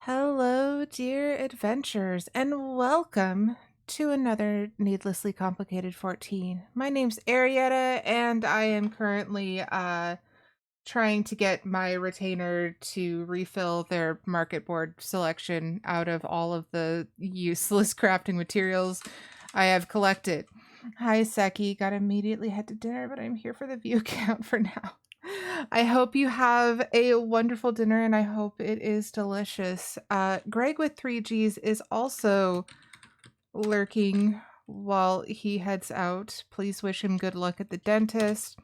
Hello, dear adventurers, and welcome to another Needlessly Complicated 14. My name's Aerietta, and I am currently trying to get my retainer to refill their market board selection out of all of the useless crafting materials I have collected. Hi, Seki. Gotta immediately head to dinner, but I'm here for the view count for now. I hope you have a wonderful dinner and I hope it is delicious. Greg with 3Gs is also lurking while he heads out. Please wish him good luck at the dentist.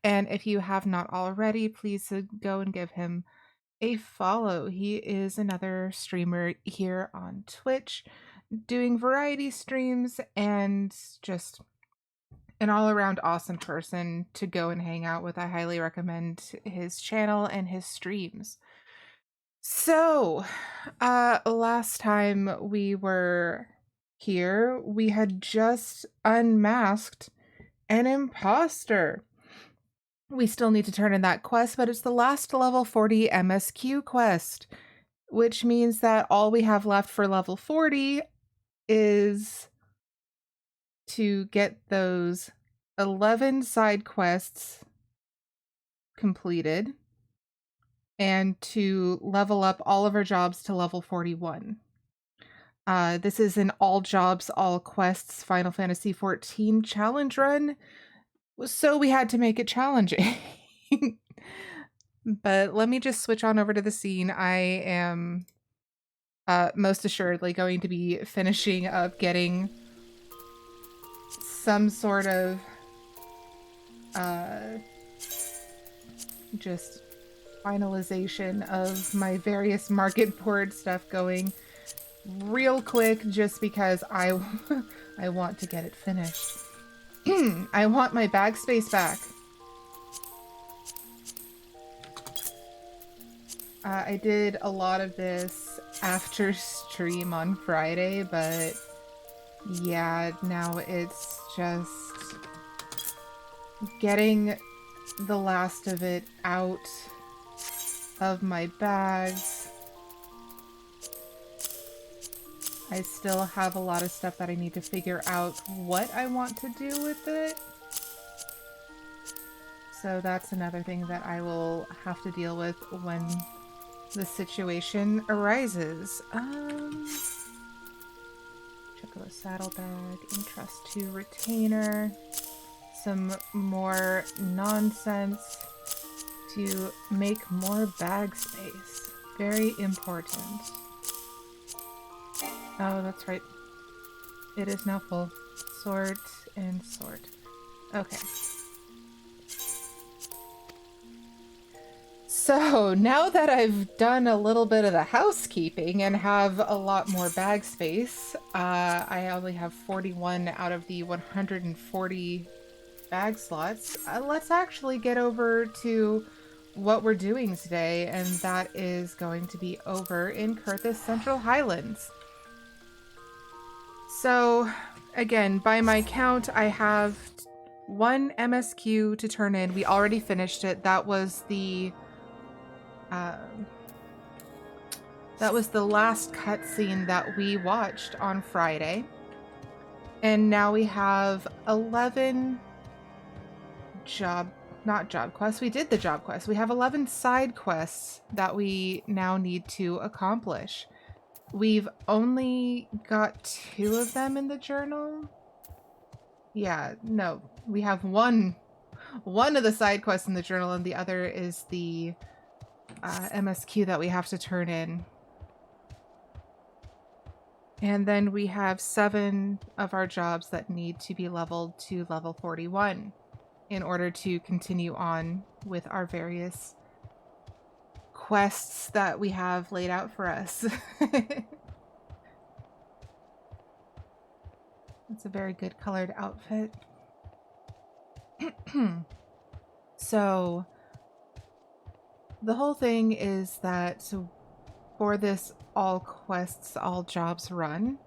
And if you have not already, please go and give him a follow. He is another streamer here on Twitch doing variety streams and just an all-around awesome person to go and hang out with. I highly recommend his channel and his streams. So, last time we were here, we had just unmasked an imposter. We still need to turn in that quest, but it's the last level 40 MSQ quest, which means that all we have left for level 40 is to get those 11 side quests completed and to level up all of our jobs to level 41. This is an all jobs, all quests Final Fantasy XIV challenge run, so we had to make it challenging. But let me just switch on over to the scene. I am most assuredly going to be finishing up getting some sort of just finalization of my various market board stuff going real quick, just because I want to get it finished. I want my bag space back. I did a lot of this after stream on Friday, but yeah, now it's just getting the last of it out of my bags. I still have a lot of stuff that I need to figure out what I want to do with it. So that's another thing that I will have to deal with when the situation arises. Chocobo saddlebag, entrust to retainer, some more nonsense to make more bag space. Very important. Oh, that's right. It is now full. Sort and sort. Okay. So now that I've done a little bit of the housekeeping and have a lot more bag space, I only have 41 out of the 140 bag slots. Let's actually get over to what we're doing today, and that is going to be over in Kurthis Central Highlands. So, again, by my count, I have one MSQ to turn in. We already finished it. That was the last cutscene that we watched on Friday. And now we have 11 not job quests. We did the job quest. We have 11 side quests that we now need to accomplish. We've only got 2 of them in the journal. Yeah, no. We have one of the side quests in the journal, and the other is the MSQ that we have to turn in. And then we have 7 of our jobs that need to be leveled to level 41 in order to continue on with our various quests that we have laid out for us. It's a very good colored outfit. So the whole thing is that for this all quests, all jobs run,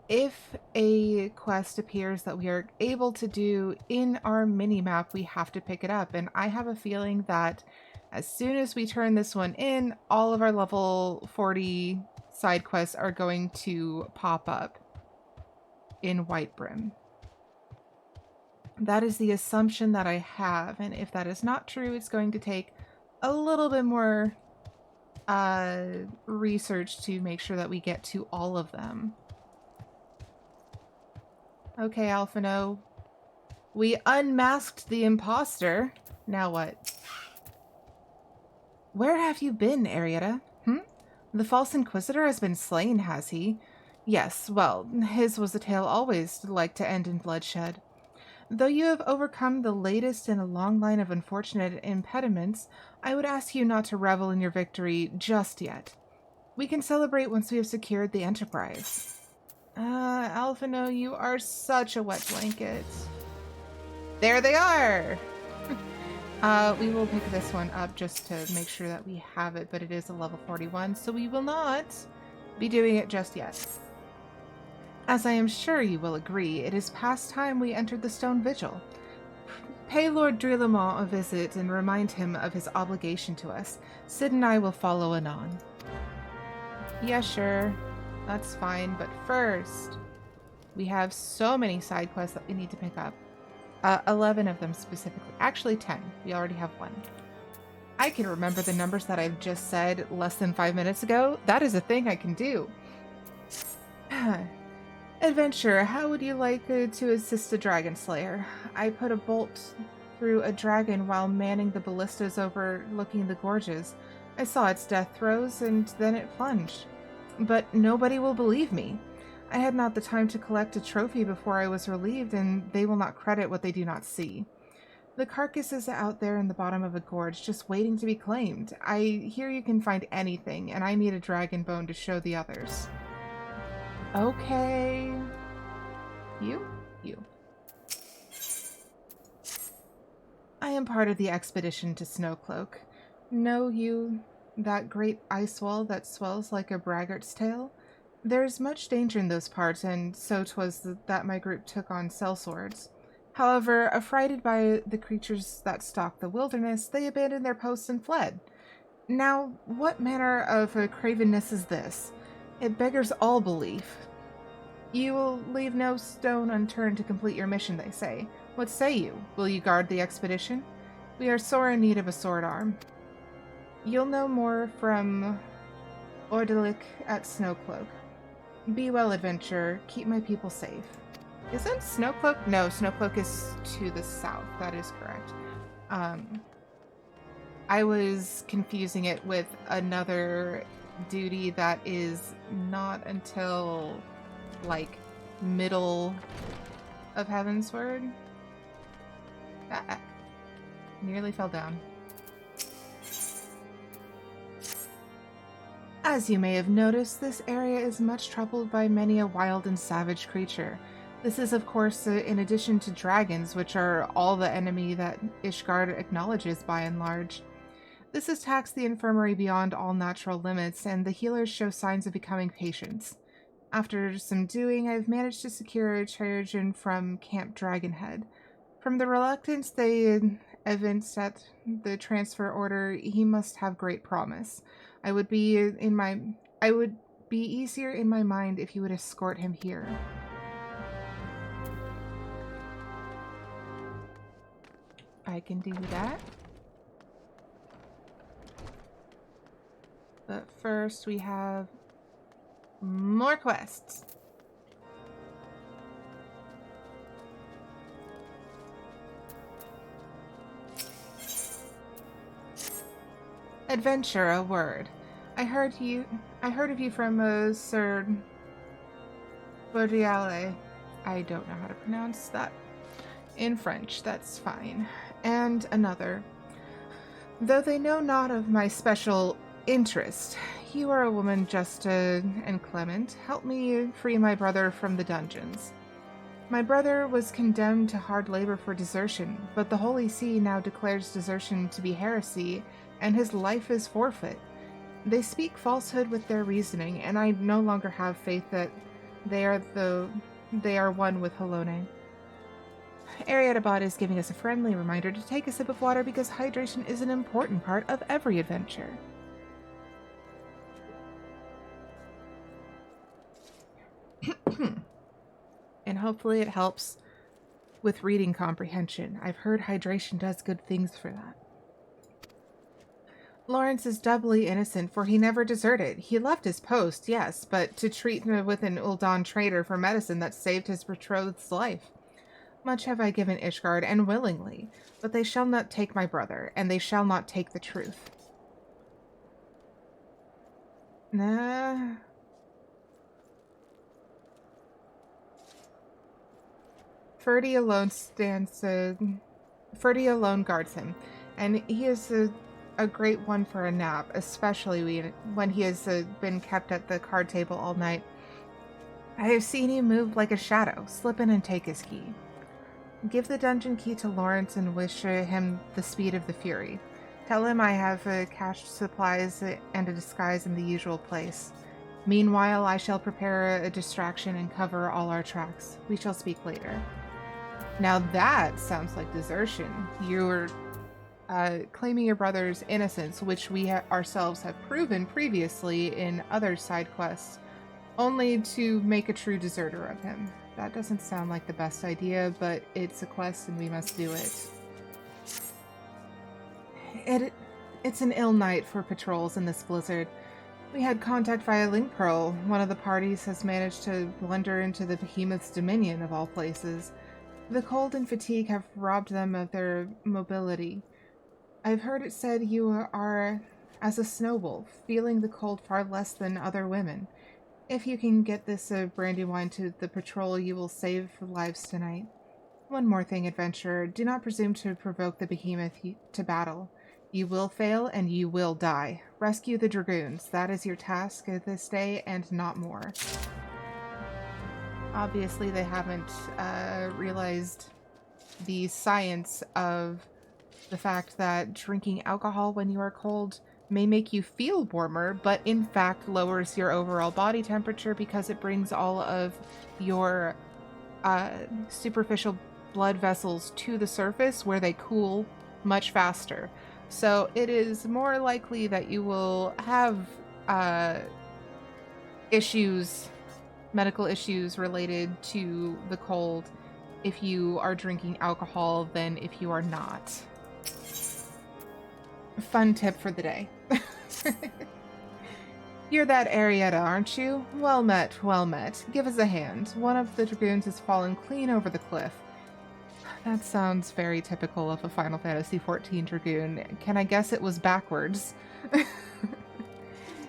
if a quest appears that we are able to do in our mini-map, we have to pick it up. And I have a feeling that As soon as we turn this one in, all of our level 40 side quests are going to pop up in Whitebrim. That is the assumption that I have, and if that is not true, it's going to take a little bit more research to make sure that we get to all of them. Okay, Alphino. We unmasked the imposter. Now what? Where have you been, Aerietta? The false inquisitor has been slain, has he? Yes, well, his was a tale always like to end in bloodshed. Though you have overcome the latest in a long line of unfortunate impediments, I would ask you not to revel in your victory just yet. We can celebrate once we have secured the Enterprise. Alphino, you are such a wet blanket. There they are! We will pick this one up just to make sure that we have it, but it is a level 41, so we will not be doing it just yet. As I am sure you will agree, it is past time we entered the Stone Vigil. Pay Lord Drelamont a visit and remind him of his obligation to us. Sid and I will follow anon. Yeah, sure. That's fine, but first, we have so many side quests that we need to pick up. 11 of them specifically. Actually, 10. We already have one. I can remember the numbers that I've just said less than 5 minutes ago. That is a thing I can do. Adventurer, how would you like to assist a dragon slayer? I put a bolt through a dragon while manning the ballistas overlooking the gorges. I saw its death throes, and then it plunged. But nobody will believe me. I had not the time to collect a trophy before I was relieved, and they will not credit what they do not see. The carcass is out there in the bottom of a gorge, just waiting to be claimed. I hear you can find anything, and I need a dragon bone to show the others. Okay. You. I am part of the expedition to Snowcloak. Know you that great ice wall that swells like a braggart's tail? There's much danger in those parts, and so 'twas that my group took on sellswords. However, affrighted by the creatures that stalk the wilderness, they abandoned their posts and fled. Now, what manner of cravenness is this? It beggars all belief. You will leave no stone unturned to complete your mission, they say. What say you? Will you guard the expedition? We are sore in need of a sword arm. You'll know more from Ordelic at Snowcloak. Be well, adventurer. Keep my people safe. Isn't Snowcloak? No, Snowcloak is to the south. That is correct. I was confusing it with another duty that is not until, like, middle of Heavensward. Nearly fell down. As you may have noticed, this area is much troubled by many a wild and savage creature. This is, of course, in addition to dragons, which are all the enemy that Ishgard acknowledges by and large. This has taxed the infirmary beyond all natural limits, and the healers show signs of becoming patients. After some doing, I've managed to secure a Trajan from Camp Dragonhead. From the reluctance they evinced at the transfer order, he must have great promise. I would be easier in my mind if you would escort him here. I can do that. But first we have more quests. Adventure, a word. I heard of you from Sir Bordiale. I don't know how to pronounce that in French. That's fine. And another. Though they know not of my special interest, you are a woman just and clement. Help me free my brother from the dungeons. My brother was condemned to hard labor for desertion, but the Holy See now declares desertion to be heresy, and his life is forfeit. They speak falsehood with their reasoning, and I no longer have faith that they are one with Halone. Aerietta Bot is giving us a friendly reminder to take a sip of water because hydration is an important part of every adventure. And hopefully it helps with reading comprehension. I've heard hydration does good things for that. Lawrence is doubly innocent, for he never deserted. He left his post, yes, but to treat with an Uldan traitor for medicine that saved his betrothed's life. Much have I given Ishgard, and willingly, but they shall not take my brother, and they shall not take the truth. Nah. Ferdy alone guards him, and he is a great one for a nap, especially when he has been kept at the card table all night. I have seen him move like a shadow. Slip in and take his key. Give the dungeon key to Lawrence and wish him the speed of the Fury. Tell him I have cached supplies and a disguise in the usual place. Meanwhile, I shall prepare a distraction and cover all our tracks. We shall speak later. Now that sounds like desertion. You're claiming your brother's innocence, which we ourselves have proven previously in other side quests, only to make a true deserter of him. That doesn't sound like the best idea, but it's a quest and we must do it. It's an ill night for patrols in this blizzard. We had contact via Link Pearl. One of the parties has managed to blunder into the behemoth's dominion of all places. The cold and fatigue have robbed them of their mobility. I've heard it said you are as a snow wolf, feeling the cold far less than other women. If you can get this brandy wine to the patrol, you will save lives tonight. One more thing, adventurer. Do not presume to provoke the behemoth to battle. You will fail, and you will die. Rescue the dragoons. That is your task this day, and not more. Obviously, they haven't realized the science of the fact that drinking alcohol when you are cold may make you feel warmer, but in fact lowers your overall body temperature because it brings all of your superficial blood vessels to the surface where they cool much faster. So it is more likely that you will have medical issues related to the cold if you are drinking alcohol than if you are not. Fun tip for the day. You're that Aerietta, aren't you? Well met, well met. Give us a hand. One of the dragoons has fallen clean over the cliff. That sounds very typical of a Final Fantasy XIV dragoon. Can I guess it was backwards?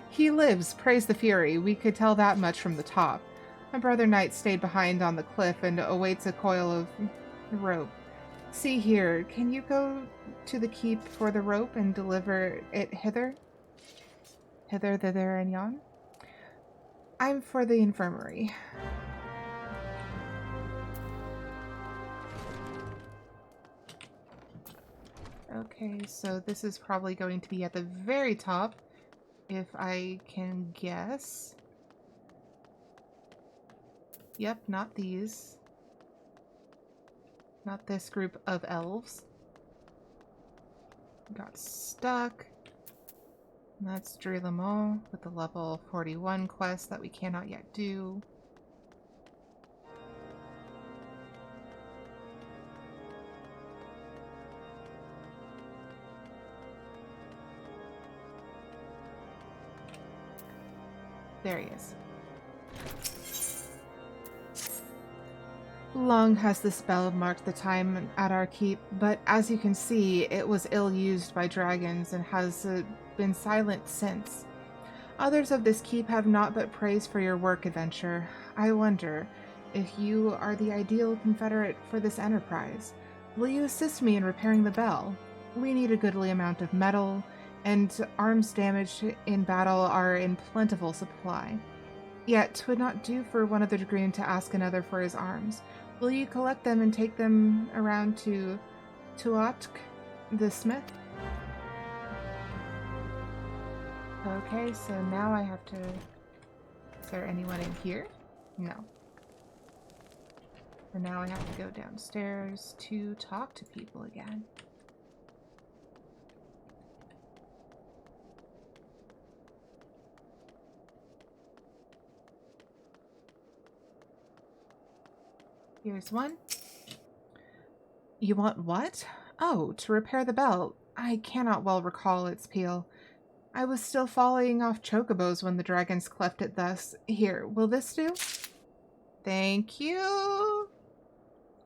He lives, praise the Fury. We could tell that much from the top. My brother knight stayed behind on the cliff and awaits a coil of rope. See here, can you go to the keep for the rope and deliver it hither? Hither, thither, and yon? I'm for the infirmary. Okay, so this is probably going to be at the very top, if I can guess. Yep, not these. Not this group of elves. Got stuck. And that's Dre Lamont with the level 41 quest that we cannot yet do. There he is. Long has the spell marked the time at our keep, but as you can see, it was ill-used by dragons and has been silent since. Others of this keep have naught but praise for your work, adventure. I wonder if you are the ideal confederate for this enterprise. Will you assist me in repairing the bell? We need a goodly amount of metal, and arms damaged in battle are in plentiful supply. Yet 'twould not do for one of the dragoon to ask another for his arms. Will you collect them and take them around to Tuatk, the smith? Okay, so now I have to... Is there anyone in here? No. For now, I have to go downstairs to talk to people again. Here's one. You want what? Oh, to repair the bell. I cannot well recall its peel. I was still falling off chocobos when the dragons cleft it thus. Here, will this do? Thank you.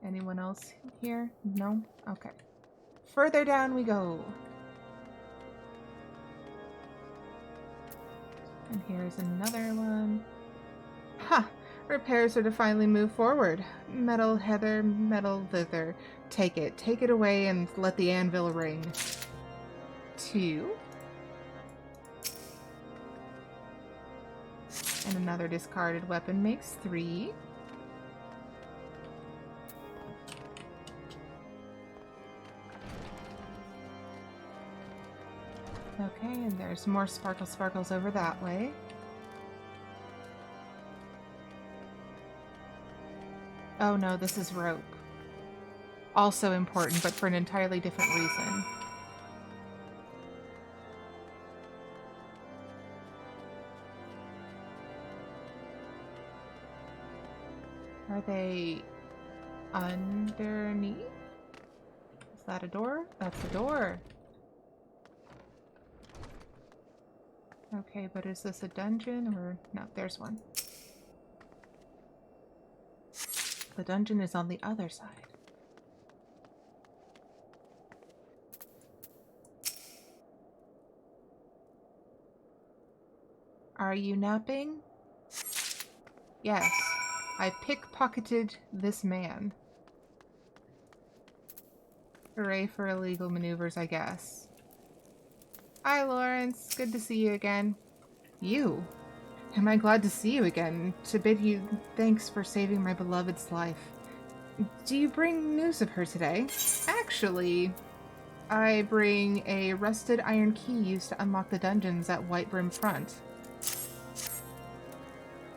Anyone else here? No? Okay. Further down we go. And here's another one. Ha! Repairs are to finally move forward. Metal heather, metal thither. Take it away and let the anvil ring. 2. And another discarded weapon makes 3. Okay, and there's more sparkles over that way. Oh no, this is rope. Also important, but for an entirely different reason. Are they underneath? Is that a door? That's a door. Okay, but is this a dungeon or... No, there's one. The dungeon is on the other side. Are you napping? Yes. I pickpocketed this man. Hooray for illegal maneuvers, I guess. Hi, Lawrence. Good to see you again. You? Am I glad to see you again, to bid you thanks for saving my beloved's life. Do you bring news of her today? Actually, I bring a rusted iron key used to unlock the dungeons at Whitebrim Front.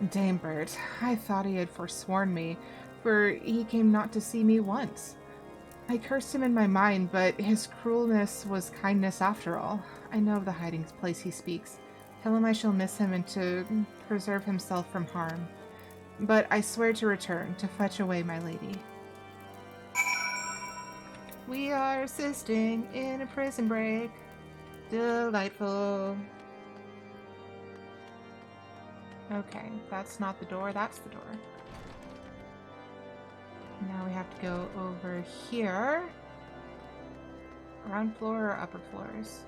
Damebert, I thought he had forsworn me, for he came not to see me once. I cursed him in my mind, but his cruelness was kindness after all. I know of the hiding place he speaks. Tell him I shall miss him and to preserve himself from harm. But I swear to return, to fetch away my lady. We are assisting in a prison break. Delightful. Okay, that's not the door, that's the door. Now we have to go over here. Ground floor or upper floors?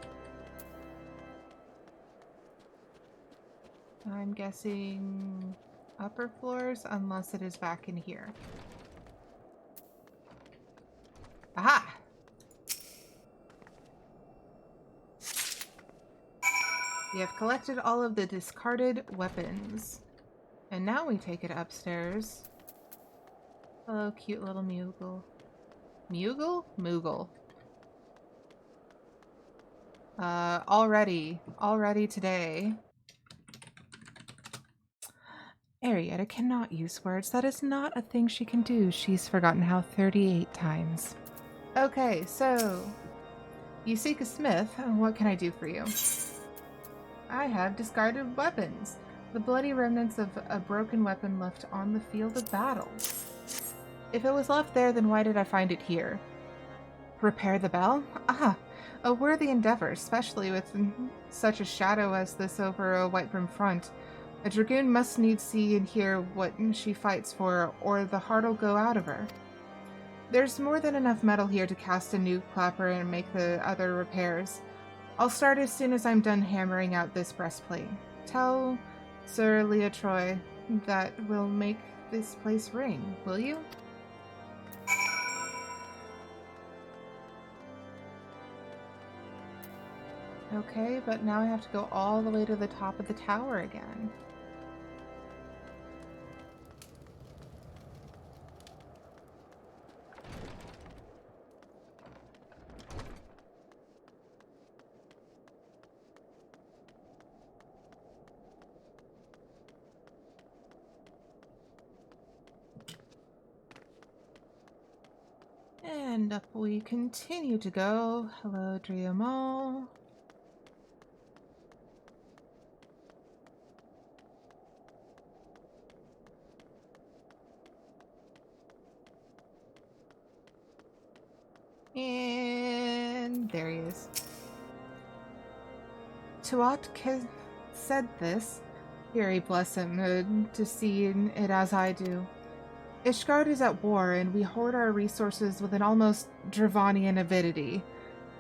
I'm guessing upper floors, unless it is back in here. Aha! We have collected all of the discarded weapons. And now we take it upstairs. Hello, cute little Moogle. Moogle? Moogle. Already today. Aerietta cannot use words. That is not a thing she can do. She's forgotten how 38 times. Okay, so you seek a smith. What can I do for you? I have discarded weapons. The bloody remnants of a broken weapon left on the field of battle. If it was left there, then why did I find it here? Repair the bell? Ah, a worthy endeavor, especially with such a shadow as this over a Whitebrim Front. A dragoon must needs see and hear what she fights for, or the heart'll go out of her. There's more than enough metal here to cast a new clapper and make the other repairs. I'll start as soon as I'm done hammering out this breastplate. Tell Sir Leotroy that we'll make this place ring, will you? Okay, but now I have to go all the way to the top of the tower again. And up we continue to go. Hello, Driamo. And there he is. Tuat said this, Fury bless him, to see it as I do. Ishgard is at war, and we hoard our resources with an almost Dravanian avidity.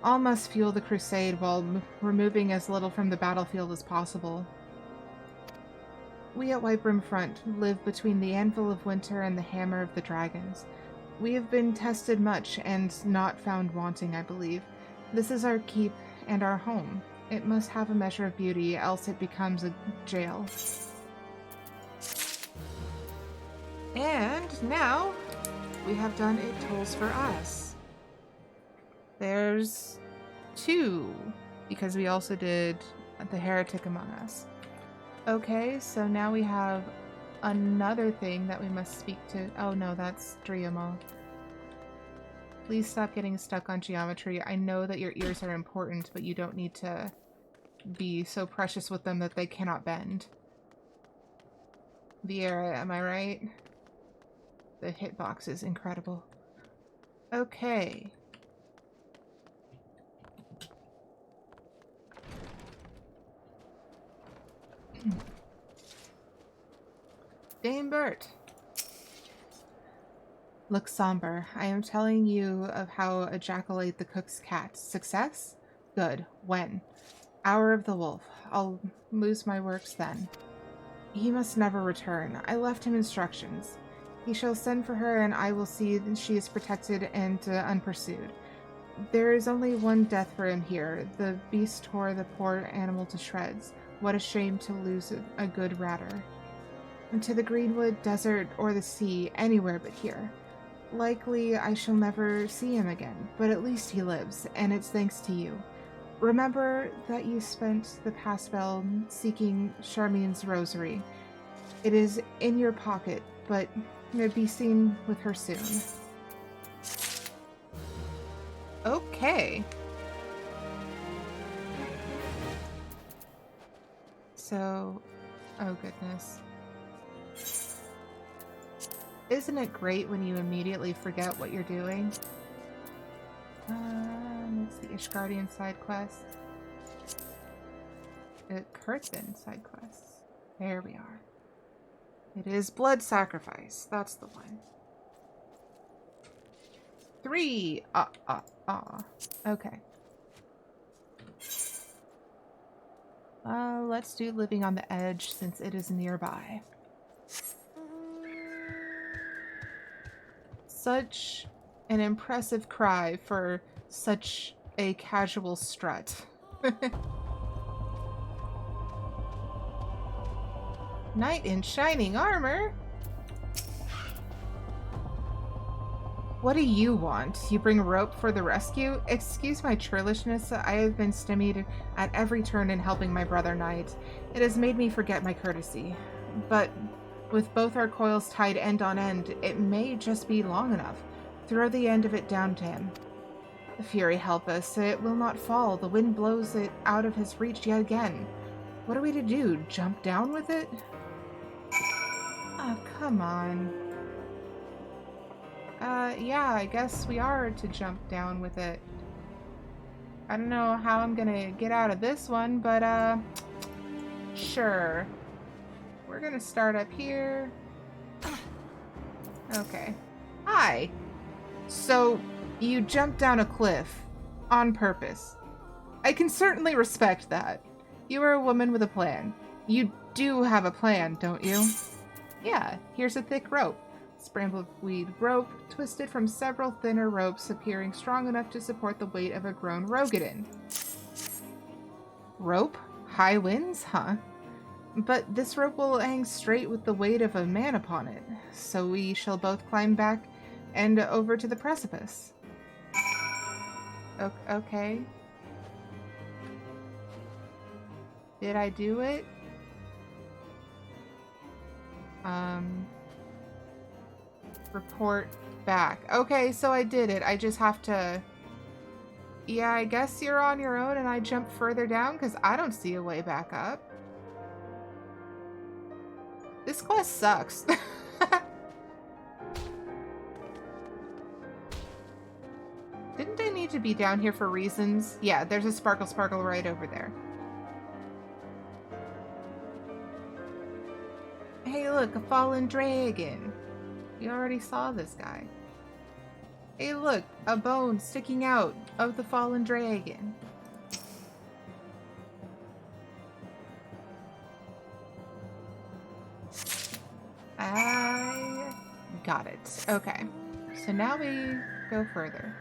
All must fuel the crusade while removing as little from the battlefield as possible. We at Whitebrim Front live between the Anvil of Winter and the Hammer of the Dragons. We have been tested much and not found wanting, I believe. This is our keep and our home. It must have a measure of beauty, else it becomes a jail. And now we have done It Tolls for Us. There's 2, because we also did The Heretic Among Us. Okay, so now we have another thing that we must speak to. Oh no, that's Driamo. Please stop getting stuck on geometry. I know that your ears are important, but you don't need to be so precious with them that they cannot bend. Vieira, am I right? The hitbox is incredible. Okay. Dame Bert. Look somber. I am telling you of how a jackal ate the cook's cat. Success? Good. When? Hour of the wolf. I'll lose my works then. He must never return. I left him instructions. He shall send for her, and I will see that she is protected and unpursued. There is only one death for him here. The beast tore the poor animal to shreds. What a shame to lose a good ratter. And to the greenwood, desert, or the sea, anywhere but here. Likely I shall never see him again, but at least he lives, and it's thanks to you. Remember that you spent the past spell seeking Charmian's rosary. It is in your pocket, but be seen with her soon. Okay. So, oh goodness. Isn't it great when you immediately forget what you're doing? It's the Ishgardian side quest. The Kurthin side quests. There we are. It is blood sacrifice. That's the one. 3. Okay. Let's do Living on the Edge since it is nearby. Such an impressive cry for such a casual strut. Knight in shining armor? What do you want? You bring rope for the rescue? Excuse my churlishness, I have been stymied at every turn in helping my brother knight. It has made me forget my courtesy. But with both our coils tied end on end, it may just be long enough. Throw the end of it down to him. The Fury help us. It will not fall. The wind blows it out of his reach yet again. What are we to do? Jump down with it? Oh, come on. Yeah, I guess we are to jump down with it. I don't know how I'm gonna get out of this one, but, sure. We're gonna start up here. Okay. Hi. So, you jumped down a cliff. On purpose. I can certainly respect that. You are a woman with a plan. You do have a plan, don't you? Yeah, here's a thick rope. Brambleweed rope, twisted from several thinner ropes appearing strong enough to support the weight of a grown Rogadin. Rope? High winds? Huh? But this rope will hang straight with the weight of a man upon it, so we shall both climb back and over to the precipice. Okay. Did I do it? Report back. Okay, so I did it. I just have to... Yeah, I guess you're on your own and I jump further down because I don't see a way back up. This quest sucks. Didn't I need to be down here for reasons? Yeah, there's a sparkle right over there. Hey look, a fallen dragon. We already saw this guy. Hey look, a bone sticking out of the fallen dragon. I got it. Okay. So now we go further.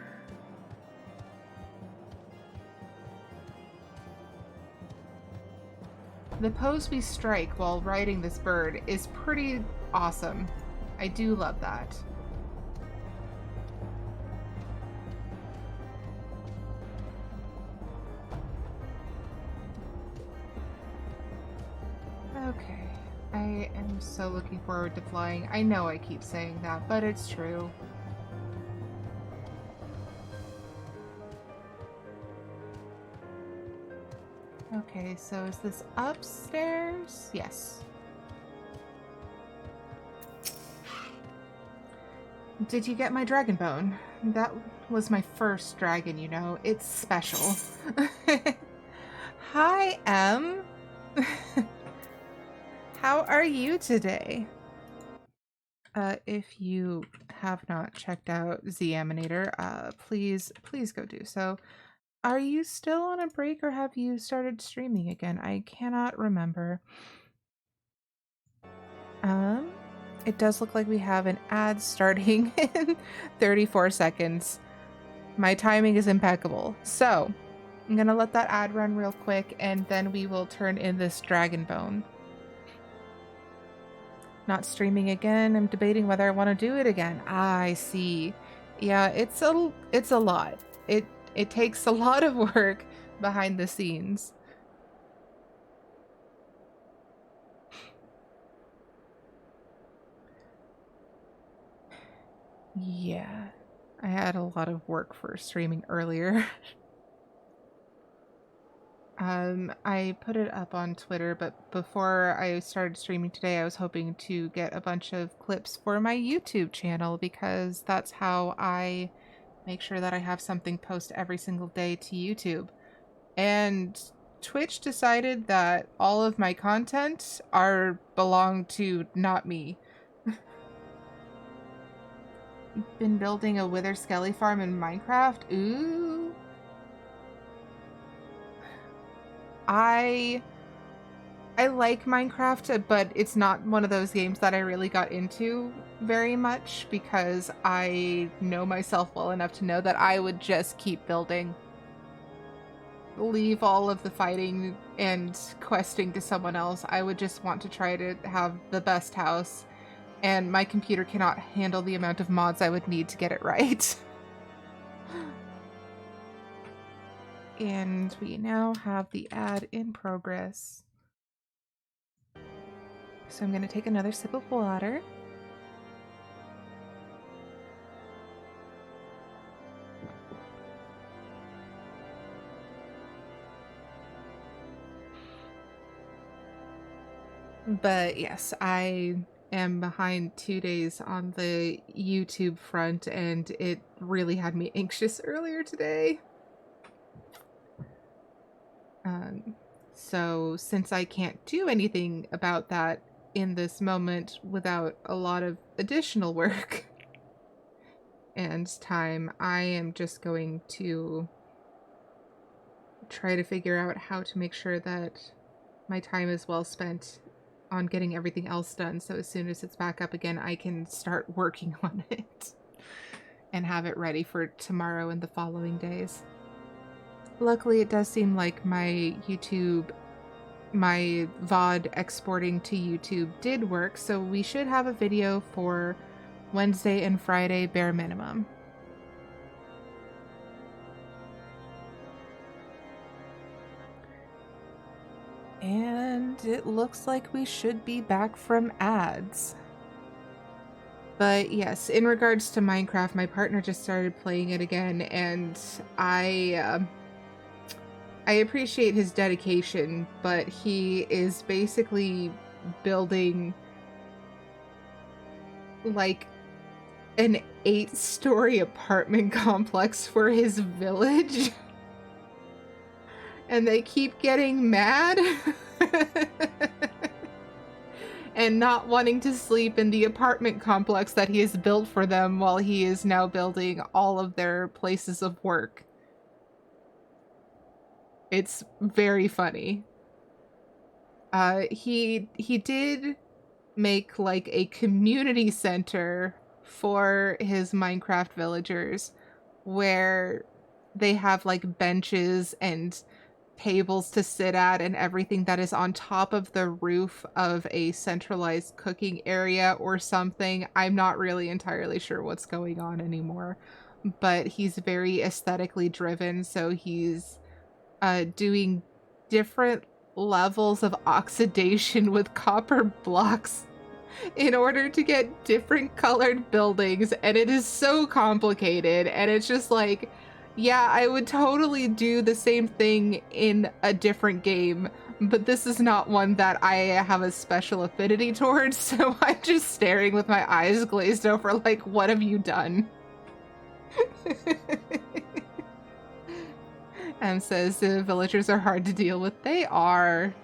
The pose we strike while riding this bird is pretty awesome. I do love that. Okay. I am so looking forward to flying. I know I keep saying that, but it's true. Okay, so is this upstairs? Yes. Did you get my dragon bone? That was my first dragon, you know. It's special. Hi, Em. How are you today? If you have not checked out Zaminator, please go do so. Are you still on a break or have you started streaming again? I cannot remember. It does look like we have an ad starting in 34 seconds. My timing is impeccable. So, I'm gonna let that ad run real quick and then we will turn in this dragon bone. Not streaming again. I'm debating whether I want to do it again. I see. Yeah, it's a lot. It takes a lot of work behind the scenes. Yeah. I had a lot of work for streaming earlier. I put it up on Twitter, but before I started streaming today, I was hoping to get a bunch of clips for my YouTube channel because that's how I make sure that I have something post every single day to YouTube. And Twitch decided that all of my content belong to not me. Been building a wither skelly farm in Minecraft? Ooh. I like Minecraft, but it's not one of those games that I really got into very much because I know myself well enough to know that I would just keep building. Leave all of the fighting and questing to someone else. I would just want to try to have the best house, and my computer cannot handle the amount of mods I would need to get it right. And we now have the ad in progress. So I'm going to take another sip of water. But yes, I am behind 2 days on the YouTube front, and it really had me anxious earlier today. So since I can't do anything about that in this moment without a lot of additional work and time, I am just going to try to figure out how to make sure that my time is well spent on getting everything else done, so as soon as it's back up again, I can start working on it and have it ready for tomorrow and the following days. Luckily, it does seem like my VOD exporting to YouTube did work, so we should have a video for Wednesday and Friday bare minimum. And it looks like we should be back from ads. But yes, in regards to Minecraft, my partner just started playing it again, and I appreciate his dedication, but he is basically building like an 8-story apartment complex for his village. And they keep getting mad and not wanting to sleep in the apartment complex that he has built for them while he is now building all of their places of work. It's very funny. He did make like a community center for his Minecraft villagers where they have like benches and tables to sit at and everything that is on top of the roof of a centralized cooking area or something. I'm not really entirely sure what's going on anymore, but he's very aesthetically driven, so he's doing different levels of oxidation with copper blocks in order to get different colored buildings, and it is so complicated, and it's just like, yeah, I would totally do the same thing in a different game, but this is not one that I have a special affinity towards, so I'm just staring with my eyes glazed over like, what have you done? And says the villagers are hard to deal with. They are.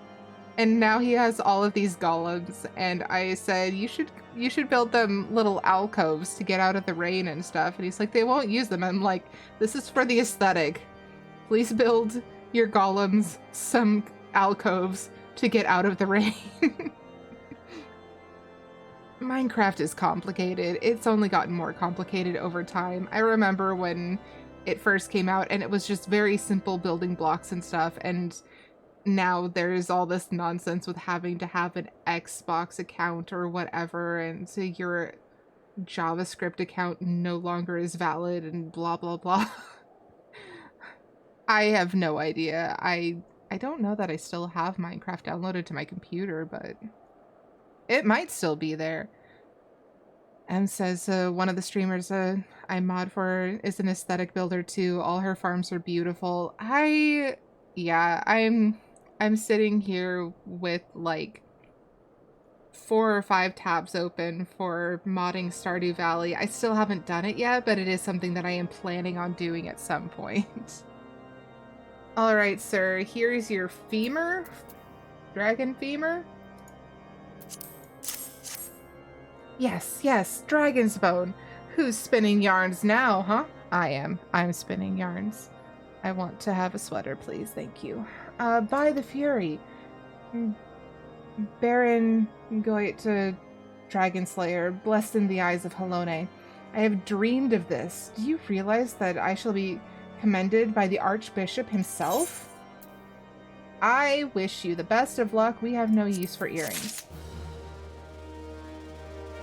And now he has all of these golems, and I said, you should build them little alcoves to get out of the rain and stuff. And he's like, they won't use them. I'm like, this is for the aesthetic. Please build your golems some alcoves to get out of the rain. Minecraft is complicated. It's only gotten more complicated over time. I remember when it first came out and it was just very simple building blocks and stuff, and now there's all this nonsense with having to have an Xbox account or whatever, and so your JavaScript account no longer is valid and blah blah blah. I have no idea. I don't know that I still have Minecraft downloaded to my computer, but it might still be there. M says one of the streamers I mod for is an aesthetic builder too. All her farms are beautiful. Yeah, I'm sitting here with like 4 or 5 tabs open for modding Stardew Valley. I still haven't done it yet, but it is something that I am planning on doing at some point. All right, sir, here's your femur. Dragon femur? Yes, dragon's bone. Who's spinning yarns now, huh? I am. I'm spinning yarns. I want to have a sweater, please. Thank you. By the Fury. Baron Goit Dragon Slayer, blessed in the eyes of Halone. I have dreamed of this. Do you realize that I shall be commended by the Archbishop himself? I wish you the best of luck. We have no use for earrings.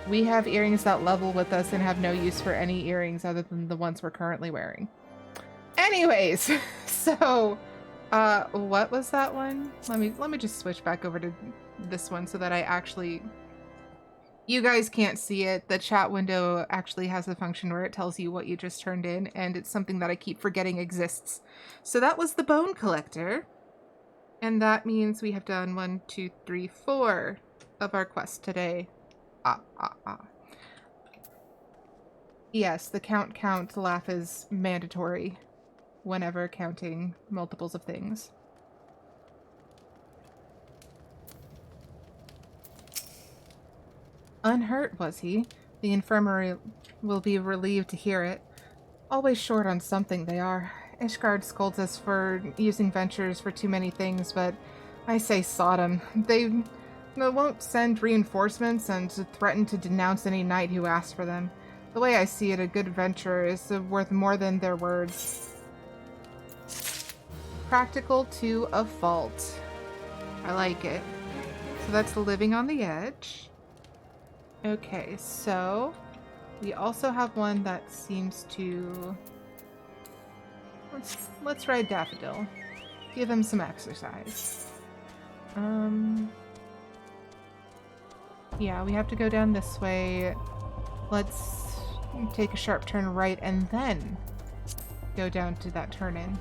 We have earrings that level with us and have no use for any earrings other than the ones we're currently wearing. Anyways, so what was that one? Let me just switch back over to this one so that I actually, you guys can't see it. The chat window actually has a function where it tells you what you just turned in, and it's something that I keep forgetting exists. So that was the bone collector, and that means we have done 1, 2, 3, 4 of our quest today. Yes, the count laugh is mandatory whenever counting multiples of things. Unhurt, was he? The infirmary will be relieved to hear it. Always short on something, they are. Ishgard scolds us for using ventures for too many things, but I say Sodom. They won't send reinforcements and threaten to denounce any knight who asks for them. The way I see it, a good venture is worth more than their words. Practical to a fault. I like it. So that's living on the edge. Okay, so we also have one that seems to... Let's ride Daffodil. Give him some exercise. Yeah, we have to go down this way Let's take a sharp turn right and then go down to that turn-in.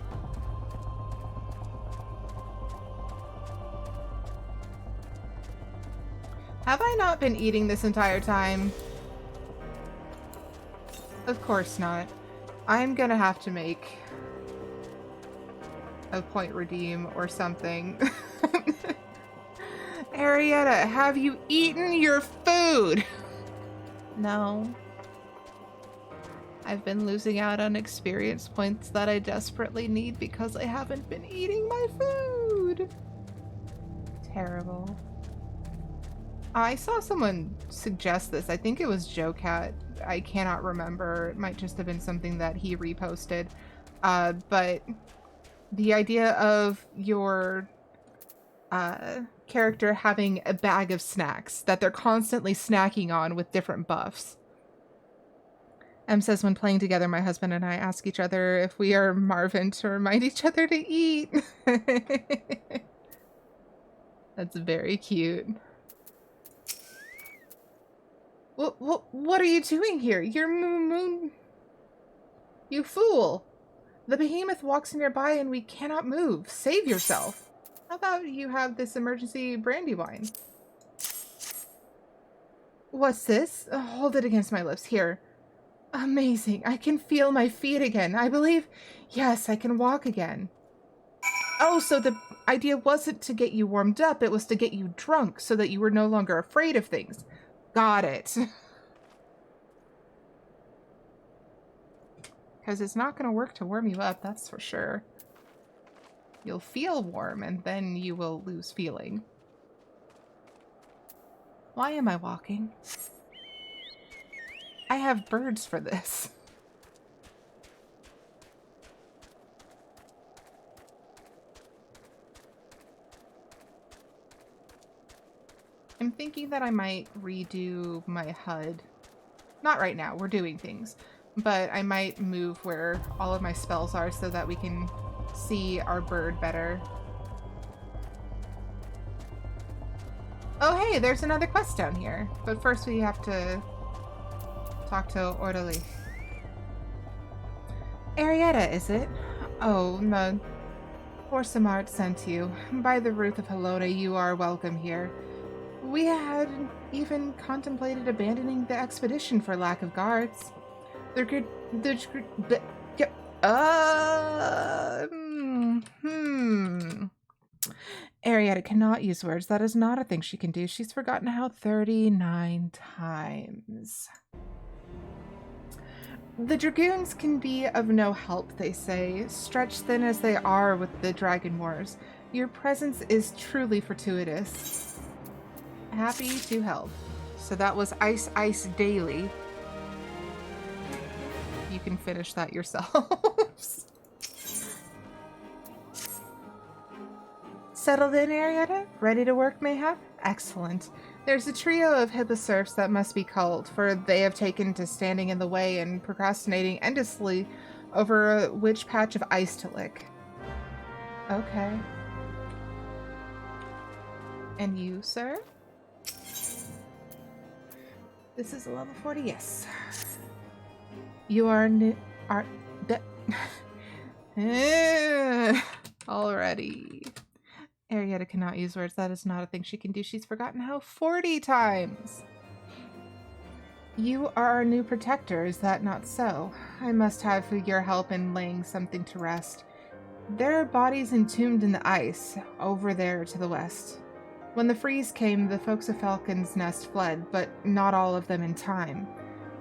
Have I not been eating this entire time? Of course not. I'm gonna have to make a point redeem or something. Aerietta, have you eaten your food? No. I've been losing out on experience points that I desperately need because I haven't been eating my food. Terrible. I saw someone suggest this. I think it was Joe Cat. I cannot remember. It might just have been something that he reposted. But the idea of your character having a bag of snacks that they're constantly snacking on with different buffs. M says, when playing together, my husband and I ask each other if we are Marvin to remind each other to eat. That's very cute. What are you doing here? You're moon. You fool. The behemoth walks nearby and we cannot move. Save yourself. How about you have this emergency brandy wine? What's this? Hold it against my lips. Here. Amazing. I can feel my feet again. I believe, yes, I can walk again. Oh, so the idea wasn't to get you warmed up. It was to get you drunk so that you were no longer afraid of things. Got it. Because it's not going to work to warm you up, that's for sure. You'll feel warm, and then you will lose feeling. Why am I walking? I have birds for this. I'm thinking that I might redo my HUD. Not right now, we're doing things. But I might move where all of my spells are so that we can see our bird better. Oh hey, there's another quest down here. But first we have to talk to Orderly. Aerietta, is it? Oh, no. Poor Samart sent you. By the Ruth of Helona, you are welcome here. We had even contemplated abandoning the expedition for lack of guards. Aerietta cannot use words. That is not a thing she can do. She's forgotten how 39 times. The Dragoons can be of no help, they say, stretched thin as they are with the Dragon Wars. Your presence is truly fortuitous. Happy to help. So that was Ice Ice Daily. You can finish that yourselves. Settled in, Aerietta? Ready to work, mayhap? Excellent. There's a trio of hipposurfs that must be culled, for they have taken to standing in the way and procrastinating endlessly over which patch of ice to lick. Okay. And you, sir? This is a level 40, yes. You are already. Aerietta cannot use words. That is not a thing she can do. She's forgotten how 40 times. You are our new protector, is that not so? I must have your help in laying something to rest. There are bodies entombed in the ice, over there to the west. When the freeze came, the folks of Falcon's Nest fled, but not all of them in time.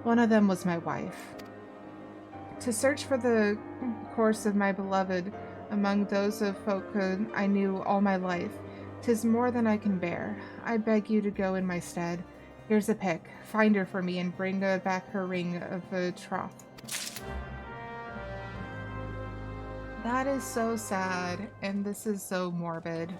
One of them was my wife. To search for the corse of my beloved among those of folk I knew all my life, 'tis more than I can bear. I beg you to go in my stead. Here's a pick. Find her for me and bring back her ring of troth. That is so sad, and this is so morbid.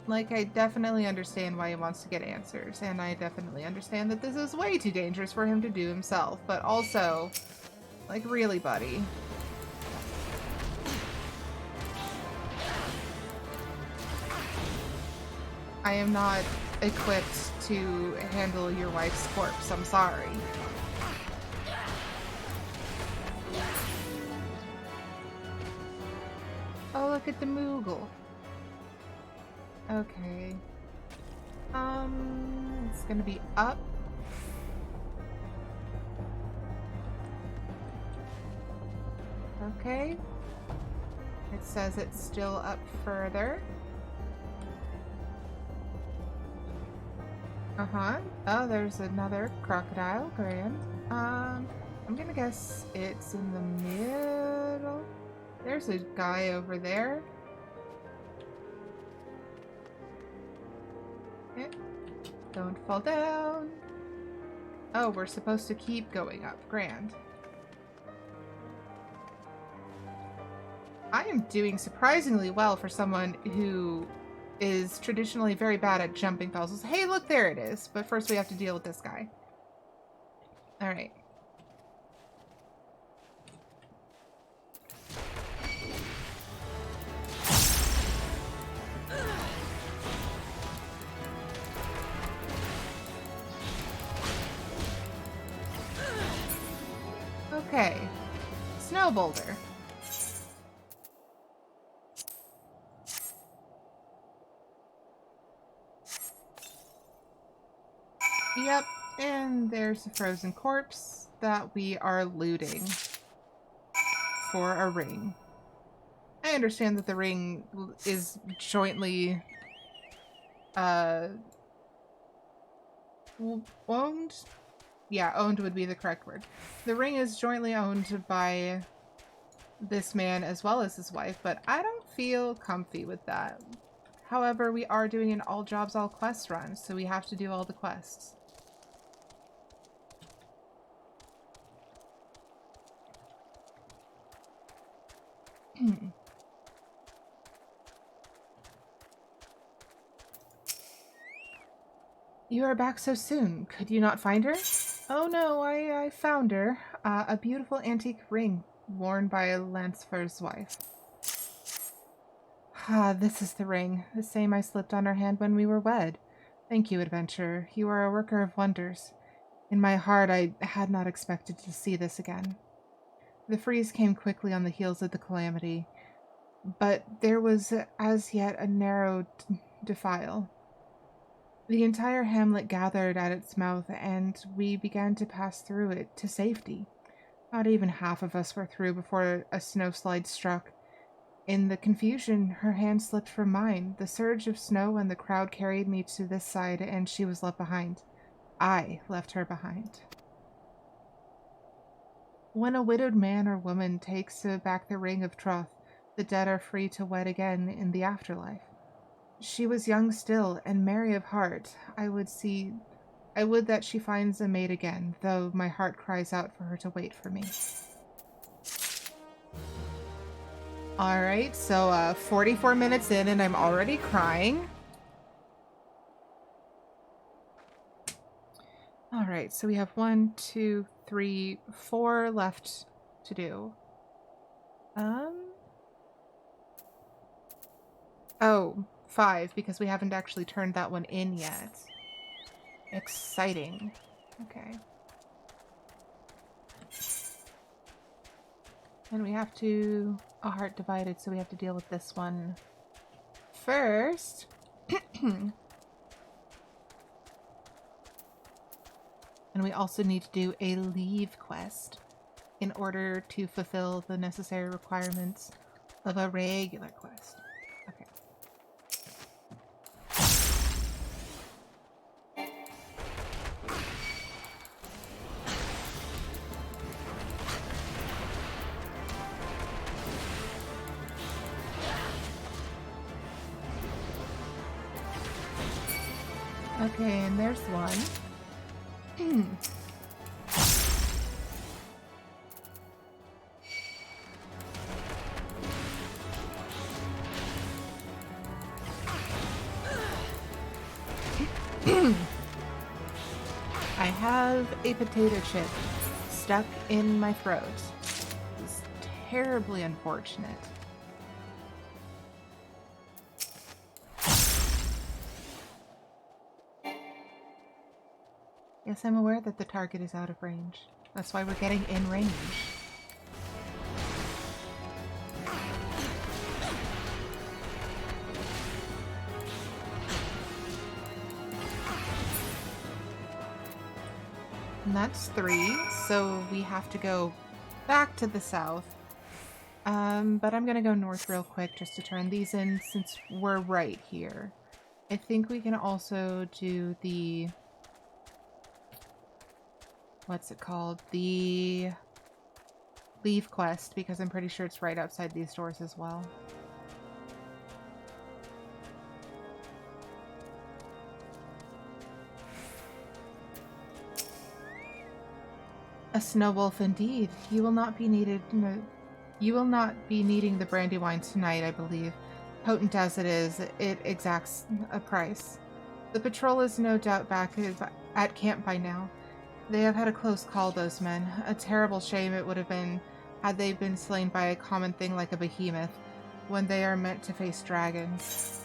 Like, I definitely understand why he wants to get answers, and I definitely understand that this is way too dangerous for him to do himself, but also, like, really, buddy. I am not equipped to handle your wife's corpse. I'm sorry. Oh, look at the Moogle. Okay. It's gonna be up. Okay. It says it's still up further. Uh-huh. Oh, there's another crocodile. Grand. I'm gonna guess it's in the middle. There's a guy over there. Okay. Don't fall down. Oh, we're supposed to keep going up. Grand. I am doing surprisingly well for someone who is traditionally very bad at jumping puzzles. Hey, look, there it is. But first we have to deal with this guy. Alright. Okay. Snow boulder. Yep, and there's a frozen corpse that we are looting for a ring. I understand that the ring is jointly owned? Yeah, owned would be the correct word. The ring is jointly owned by this man as well as his wife, but I don't feel comfy with that. However, we are doing an all jobs, all quests run, so we have to do all the quests. You are back so soon. Could you not find her? Oh no, I found her. A beautiful antique ring worn by Lansford's wife. Ah, this is the ring. The same I slipped on her hand when we were wed. Thank you, adventurer. You are a worker of wonders. In my heart, I had not expected to see this again. The freeze came quickly on the heels of the calamity, but there was as yet a narrow defile. The entire hamlet gathered at its mouth, and we began to pass through it to safety. Not even half of us were through before a snowslide struck. In the confusion, her hand slipped from mine. The surge of snow and the crowd carried me to this side, and she was left behind. I left her behind. When a widowed man or woman takes back the ring of troth, the dead are free to wed again in the afterlife. She was young still, and merry of heart. I would that she finds a mate again, though my heart cries out for her to wait for me. Alright, so 44 minutes in and I'm already crying. Alright, so we have 1, 2, 3, 4 left to do. Oh, 5, because we haven't actually turned that one in yet. Exciting. Okay. And we have to... a heart divided, so we have to deal with this one first. And we also need to do a leave quest in order to fulfill the necessary requirements of a regular quest. Okay. Okay, and there's one. I have a potato chip stuck in my throat. It's terribly unfortunate. Yes, I'm aware that the target is out of range. That's why we're getting in range. And that's 3, so we have to go back to the south. But I'm gonna go north real quick just to turn these in since we're right here. I think we can also do the... what's it called? The leave quest, because I'm pretty sure it's right outside these doors as well. A snow wolf indeed. You will not be needed. You will not be needing the brandywine tonight, I believe. Potent as it is, it exacts a price. The patrol is no doubt back at camp by now. They have had a close call, those men. A terrible shame it would have been had they been slain by a common thing like a behemoth, when they are meant to face dragons.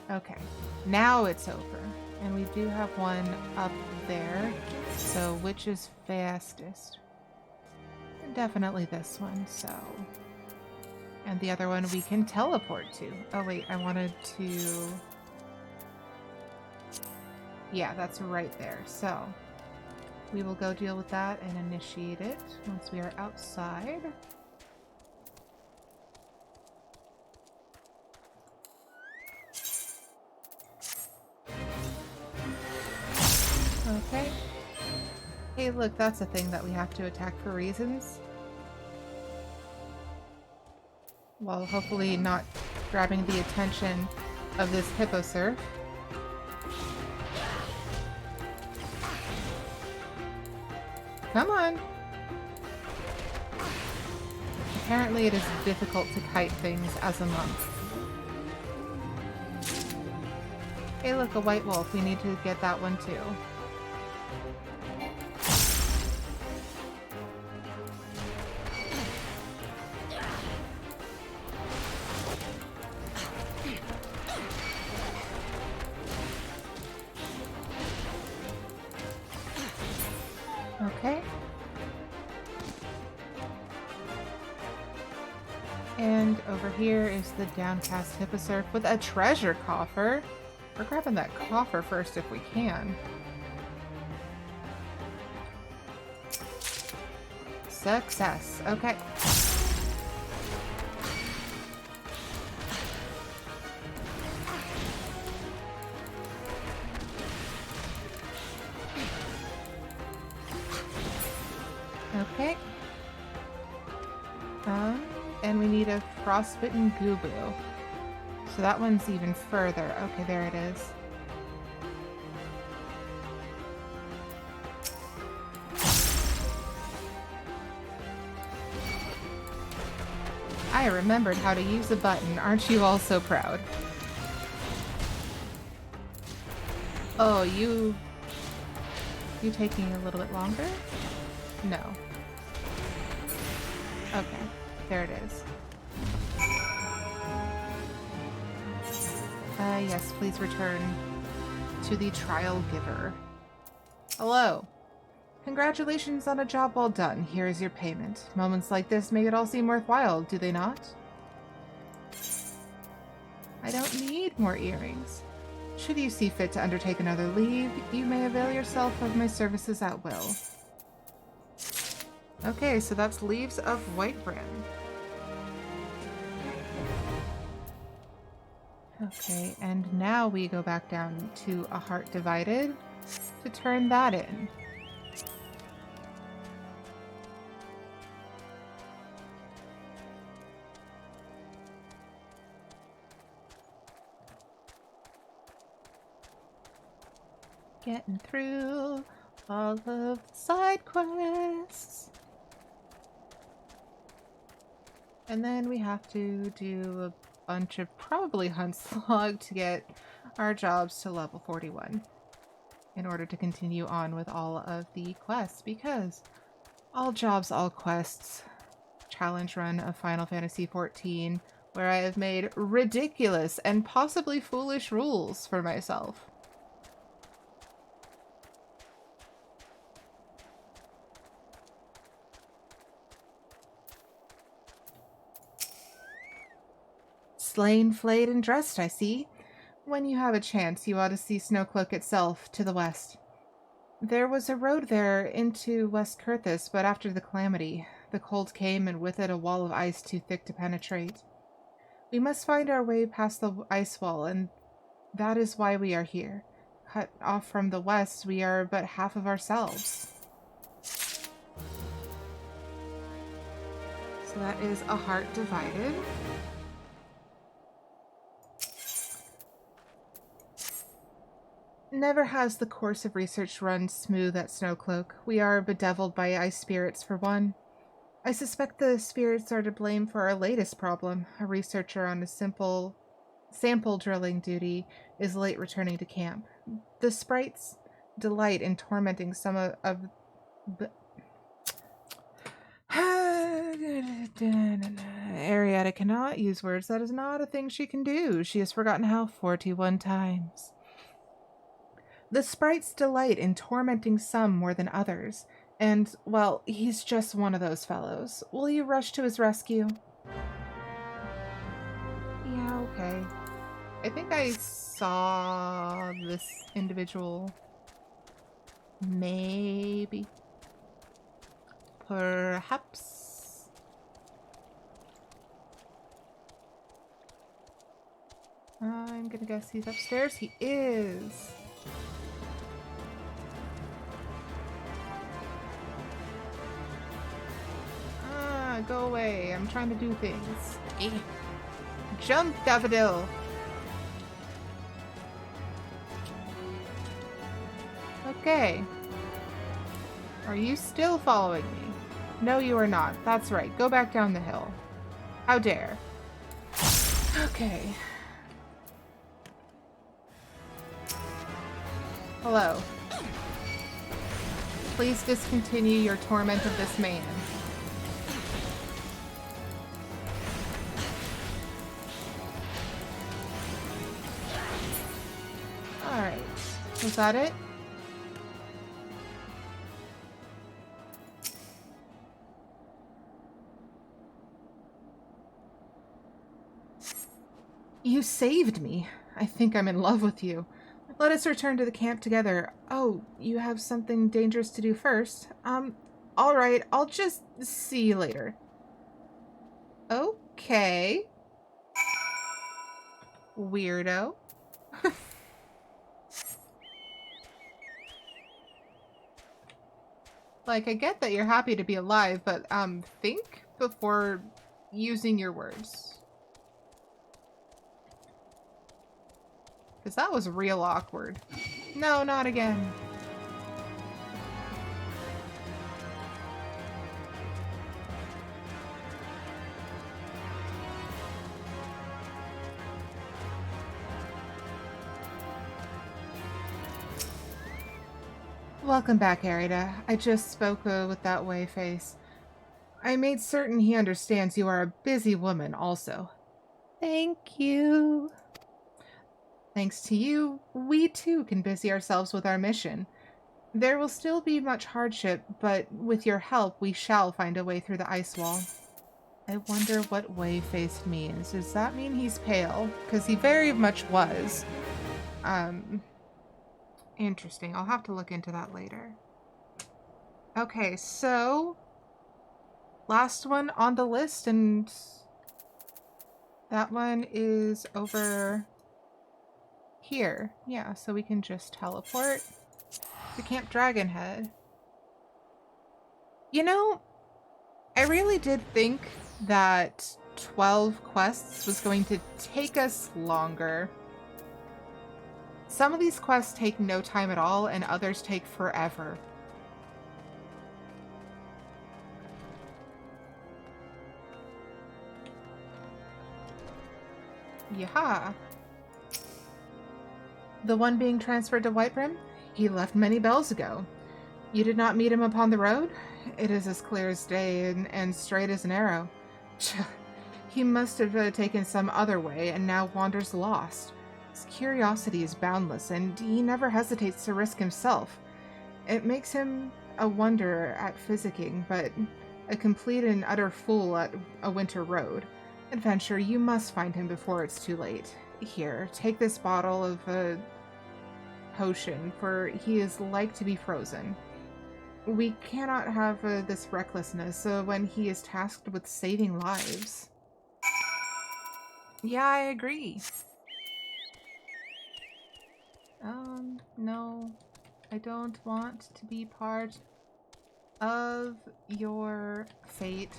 Okay, now it's over. And we do have one up there. So which is fastest? Definitely this one, so... And the other one we can teleport to. Oh wait, I wanted to... Yeah, that's right there. So, we will go deal with that and initiate it once we are outside. Okay. Hey, look, that's a thing that we have to attack for reasons. While hopefully not grabbing the attention of this hippo surf. Come on! Apparently it is difficult to kite things as a monk. Hey look, a white wolf. We need to get that one too. Okay. And over here is the downcast hipposurf with a treasure coffer. We're grabbing that coffer first if we can. Success. Okay. Okay. And we need a frostbitten Gubu. So that one's even further. Okay, there it is. I remembered how to use a button. Aren't you all so proud? Oh, you taking a little bit longer? No. Okay, there it is. Yes, please return to the trial giver. Hello. Congratulations on a job well done. Here is your payment. Moments like this make it all seem worthwhile, do they not? I don't need more earrings. Should you see fit to undertake another leave, you may avail yourself of my services at will. Okay, so that's Leaves of Whitebrand. Okay, and now we go back down to a Heart Divided to turn that in. Getting through all of the side quests. And then we have to do a bunch of probably hunt slog to get our jobs to level 41 in order to continue on with all of the quests, because all jobs, all quests, challenge run of Final Fantasy XIV, where I have made ridiculous and possibly foolish rules for myself. Slain, flayed, and dressed, I see. When you have a chance, you ought to see Snowcloak itself, to the west. There was a road there into West Kurthis, but after the calamity, the cold came, and with it a wall of ice too thick to penetrate. We must find our way past the ice wall, and that is why we are here. Cut off from the west, we are but half of ourselves. So that is a heart divided. Never has the course of research run smooth at Snowcloak. We are bedeviled by ice spirits, for one. I suspect the spirits are to blame for our latest problem. A researcher on a simple sample drilling duty is late returning to camp. The sprites delight in tormenting some of the... Aerietta cannot use words. That is not a thing she can do. She has forgotten how 41 times. The sprites delight in tormenting some more than others, and, well, he's just one of those fellows. Will you rush to his rescue? Yeah, okay. I think I saw this individual. Maybe. Perhaps. I'm gonna guess he's upstairs. He is. Go away. I'm trying to do things. Jump, Daffodil! Okay. Are you still following me? No, you are not. That's right. Go back down the hill. How dare. Okay. Hello. Please discontinue your torment of this man. Alright. Was that it? You saved me. I think I'm in love with you. Let us return to the camp together. Oh, you have something dangerous to do first. Alright, I'll just see you later. Okay. Weirdo. Like, I get that you're happy to be alive, but, think before using your words. Because that was real awkward. No, not again. Welcome back, Aerietta. I just spoke with that whey face. I made certain he understands you are a busy woman also. Thank you. Thanks to you, we too can busy ourselves with our mission. There will still be much hardship, but with your help, we shall find a way through the ice wall. I wonder what whey-faced means. Does that mean he's pale? Because he very much was. Interesting. I'll have to look into that later. Okay, so last one on the list, and that one is over here. Yeah, so we can just teleport to Camp Dragonhead. You know, I really did think that 12 quests was going to take us longer. Some of these quests take no time at all, and others take forever. Yaha. The one being transferred to Whiterun? He left many bells ago. You did not meet him upon the road? It is as clear as day and straight as an arrow. He must have taken some other way and now wanders lost. His curiosity is boundless, and he never hesitates to risk himself. It makes him a wonder at physicking, but a complete and utter fool at a winter road. Adventurer, you must find him before it's too late. Here, take this bottle of potion, for he is like to be frozen. We cannot have this recklessness when he is tasked with saving lives. Yeah, I agree. No. I don't want to be part of your fate.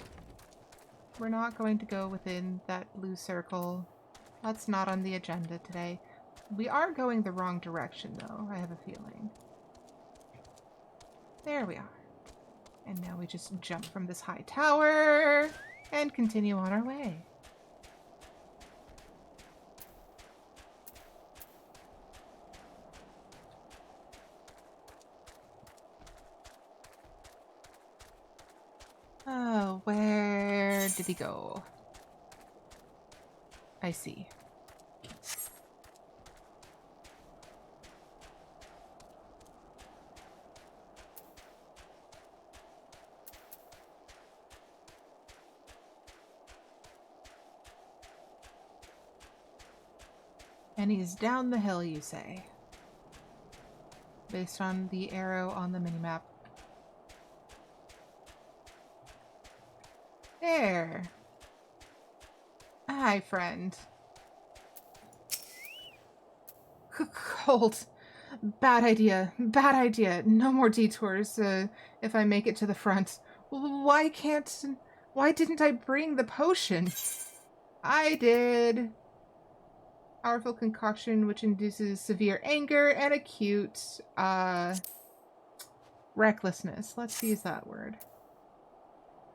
We're not going to go within that blue circle. That's not on the agenda today. We are going the wrong direction, though, I have a feeling. There we are. And now we just jump from this high tower and continue on our way. Oh, where did he go? I see. And he's down the hill, you say? Based on the arrow on the minimap. There. Hi, friend. Cold. Bad idea. Bad idea. No more detours if I make it to the front. Why didn't I bring the potion? I did. Powerful concoction which induces severe anger and acute recklessness. Let's use that word.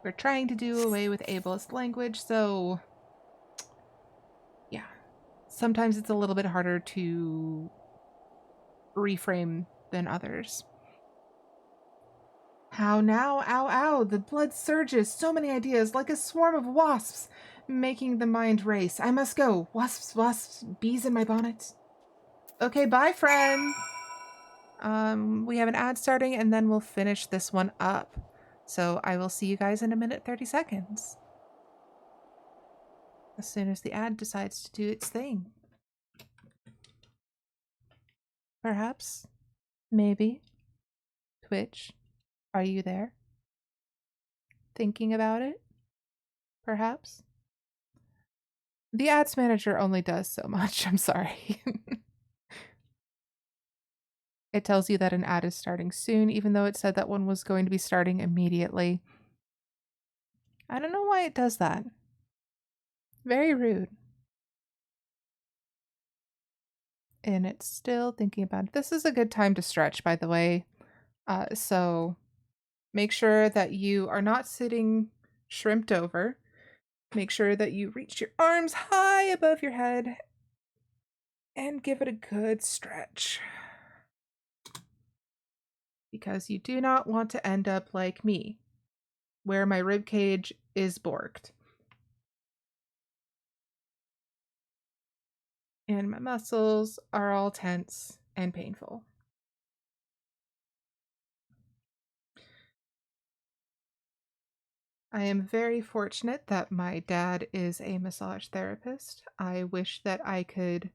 We're trying to do away with ableist language, so yeah. Sometimes it's a little bit harder to reframe than others. How now? Ow, ow! The blood surges. So many ideas, like a swarm of wasps, making the mind race. I must go. Wasps, wasps, bees in my bonnet. Okay, bye, friend. We have an ad starting, and then we'll finish this one up. So I will see you guys in a minute, 30 seconds. As soon as the ad decides to do its thing. Perhaps. Maybe. Twitch. Are you there? Thinking about it? Perhaps? The ads manager only does so much. I'm sorry. It tells you that an ad is starting soon, even though it said that one was going to be starting immediately. I don't know why it does that. Very rude. And it's still thinking about it. This is a good time to stretch, by the way. So make sure that you are not sitting shrimped over. Make sure that you reach your arms high above your head and give it a good stretch. Because you do not want to end up like me, where my rib cage is borked. And my muscles are all tense and painful. I am very fortunate that my dad is a massage therapist. I wish that I could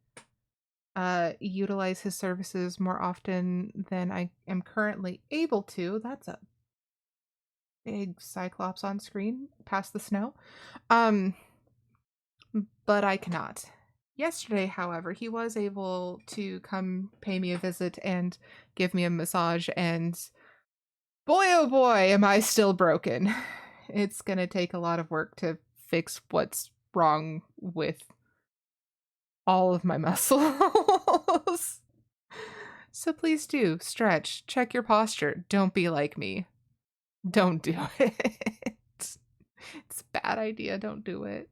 utilize his services more often than I am currently able to. That's a big cyclops on screen past the snow. But I cannot. Yesterday, however, he was able to come pay me a visit and give me a massage, and boy oh boy am I still broken. It's gonna take a lot of work to fix what's wrong with all of my muscles. So please do stretch, check your posture. Don't be like me. Don't do it. It's a bad idea. Don't do it.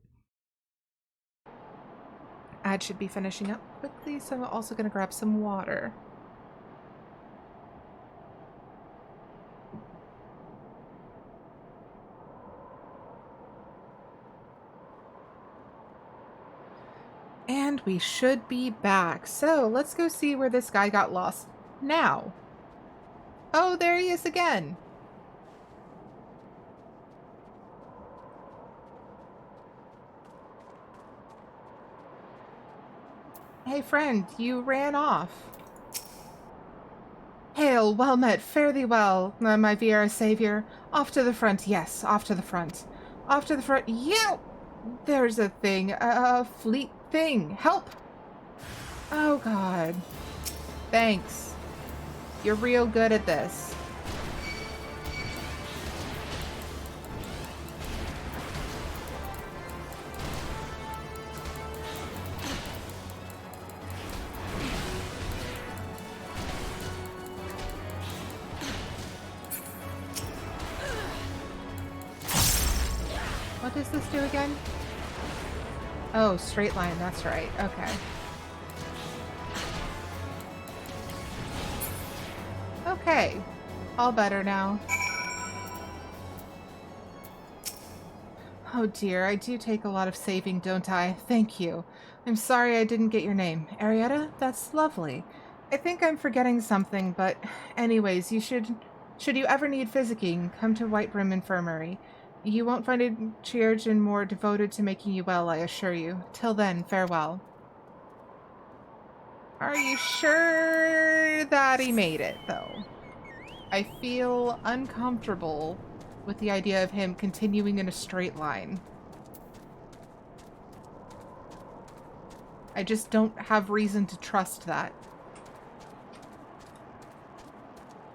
Ad should be finishing up quickly, so I'm also going to grab some water. And we should be back. So let's go see where this guy got lost now. Oh, there he is again. Hey friend, you ran off. Hail, well met, fare thee well, my Viera savior. Off to the front, yes, off to the front. Off to the front, yeah! There's a thing, a fleet thing. Help! Oh god. Thanks. You're real good at this. What does this do again? Oh, straight line, that's right. Okay. Okay. All better now. Oh dear, I do take a lot of saving, don't I? Thank you. I'm sorry I didn't get your name. Aerietta? That's lovely. I think I'm forgetting something, but anyways, should you ever need physicking, come to White Brim Infirmary. You won't find a Chirurgeon more devoted to making you well, I assure you. Till then, farewell. Are you sure that he made it, though? I feel uncomfortable with the idea of him continuing in a straight line. I just don't have reason to trust that.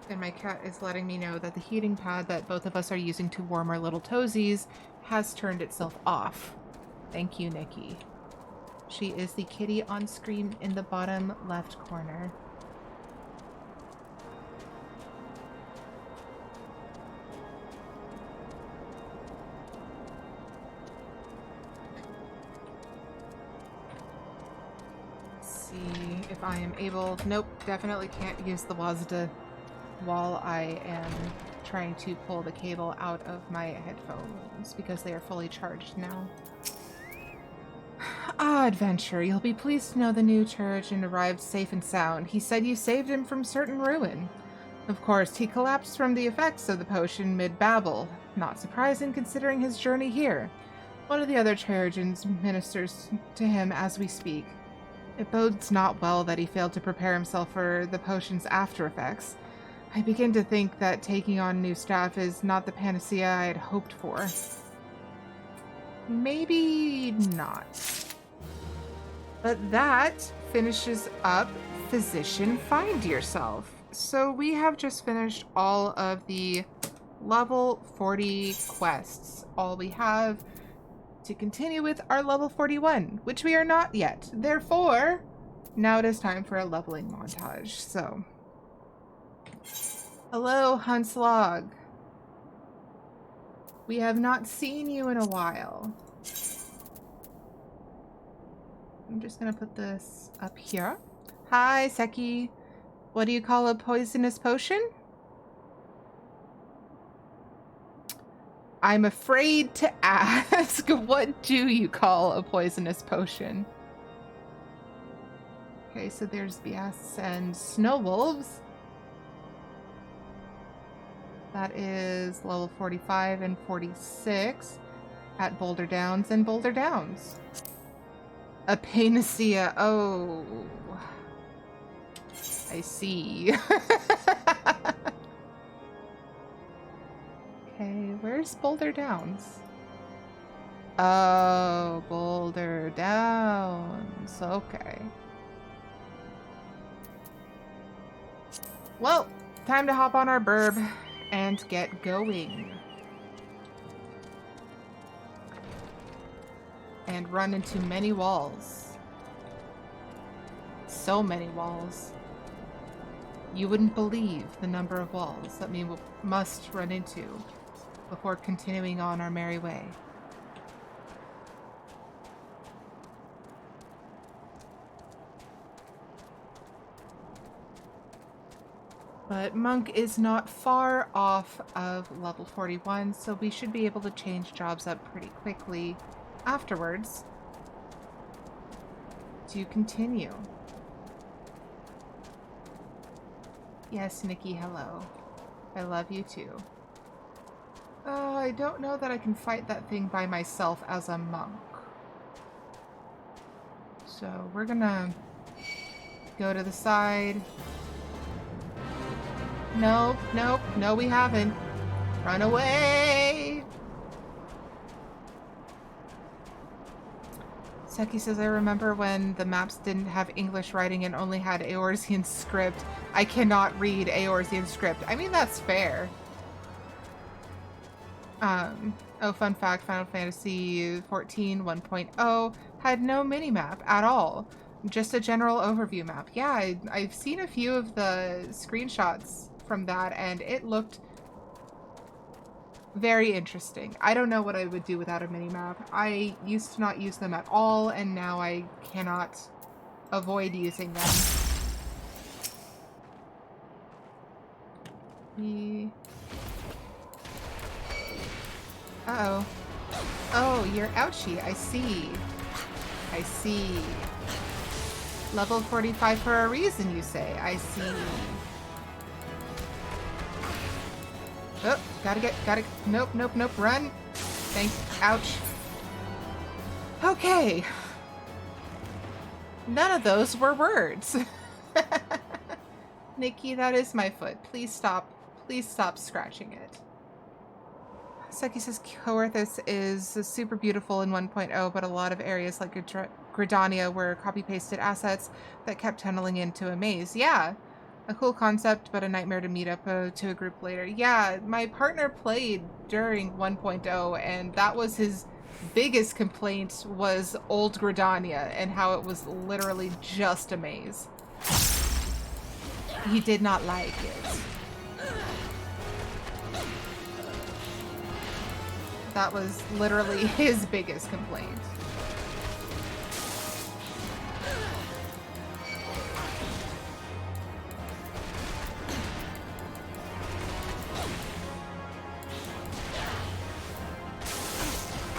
And my cat is letting me know that the heating pad that both of us are using to warm our little toesies has turned itself off. Thank you, Nikki. She is the kitty on screen in the bottom left corner. See if I am able... Nope, definitely can't use the Wazda while I am trying to pull the cable out of my headphones because they are fully charged now. Ah, adventure. You'll be pleased to know the new Chirurgeon arrived safe and sound. He said you saved him from certain ruin. Of course, he collapsed from the effects of the potion mid-babble. Not surprising considering his journey here. One of the other Chirurgeons ministers to him as we speak. It bodes not well that he failed to prepare himself for the potion's after effects. I begin to think that taking on new staff is not the panacea I had hoped for. Maybe not. But that finishes up Physician Find Yourself. So we have just finished all of the level 40 quests. All we have to continue with are level 41, which we are not yet. Therefore, now it is time for a leveling montage. So, hello, Hunslog. We have not seen you in a while. I'm just gonna put this up here. Hi, Seki. What do you call a poisonous potion? I'm afraid to ask. What do you call a poisonous potion? Okay, so there's Bias and Snow Wolves. That is level 45 and 46 at Boulder Downs and Boulder Downs. A panacea. Oh, I see. Okay, where's Boulder Downs? Oh, Boulder Downs. Okay. Well, time to hop on our burb and get going. And run into many walls. So many walls. You wouldn't believe the number of walls that we must run into before continuing on our merry way. But Monk is not far off of level 41, so we should be able to change jobs up pretty quickly afterwards to continue. Yes, Nikki, hello. I love you too. I don't know that I can fight that thing by myself as a monk. So we're gonna Go to the side. Nope, nope, no we haven't. Run away! Seki says, I remember when the maps didn't have English writing and only had Eorzean script. I cannot read Eorzean script. I mean, that's fair. Oh, fun fact, Final Fantasy XIV 1.0 had no minimap at all. Just a general overview map. Yeah, I've seen a few of the screenshots from that, and it looked very interesting. I don't know what I would do without a minimap. I used to not use them at all, and now I cannot avoid using them. Uh-oh. Oh, you're ouchie. I see. I see. Level 45 for a reason, you say. I see. Oh, gotta, nope, nope, nope, run. Thanks, ouch. Okay. None of those were words. Nikki, that is my foot. Please stop scratching it. Seki says Coerthus is super beautiful in 1.0, but a lot of areas like Gridania were copy-pasted assets that kept tunneling into a maze. Yeah. A cool concept, but a nightmare to meet up to a group later. Yeah, my partner played during 1.0, and that was his biggest complaint, was old Gridania, and how it was literally just a maze. He did not like it. That was literally his biggest complaint.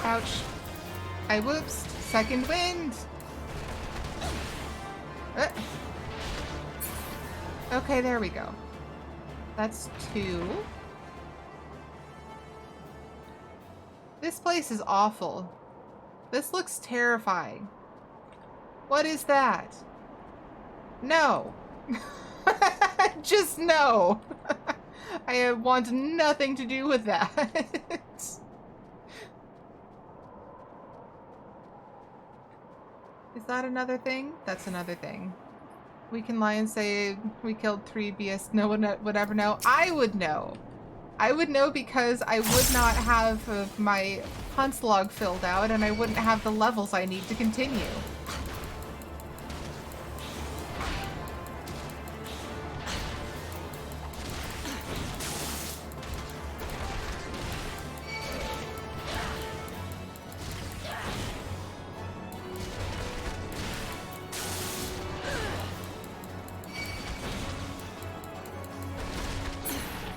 Ouch. I whoopsed. Second wind. Okay, there we go. That's 2. This place is awful. This looks terrifying. What is that? No. Just no. I want nothing to do with that. Is that another thing? That's another thing. We can lie and say we killed 3 BS. No one would ever know. I would know. I would know because I would not have my hunts log filled out, and I wouldn't have the levels I need to continue.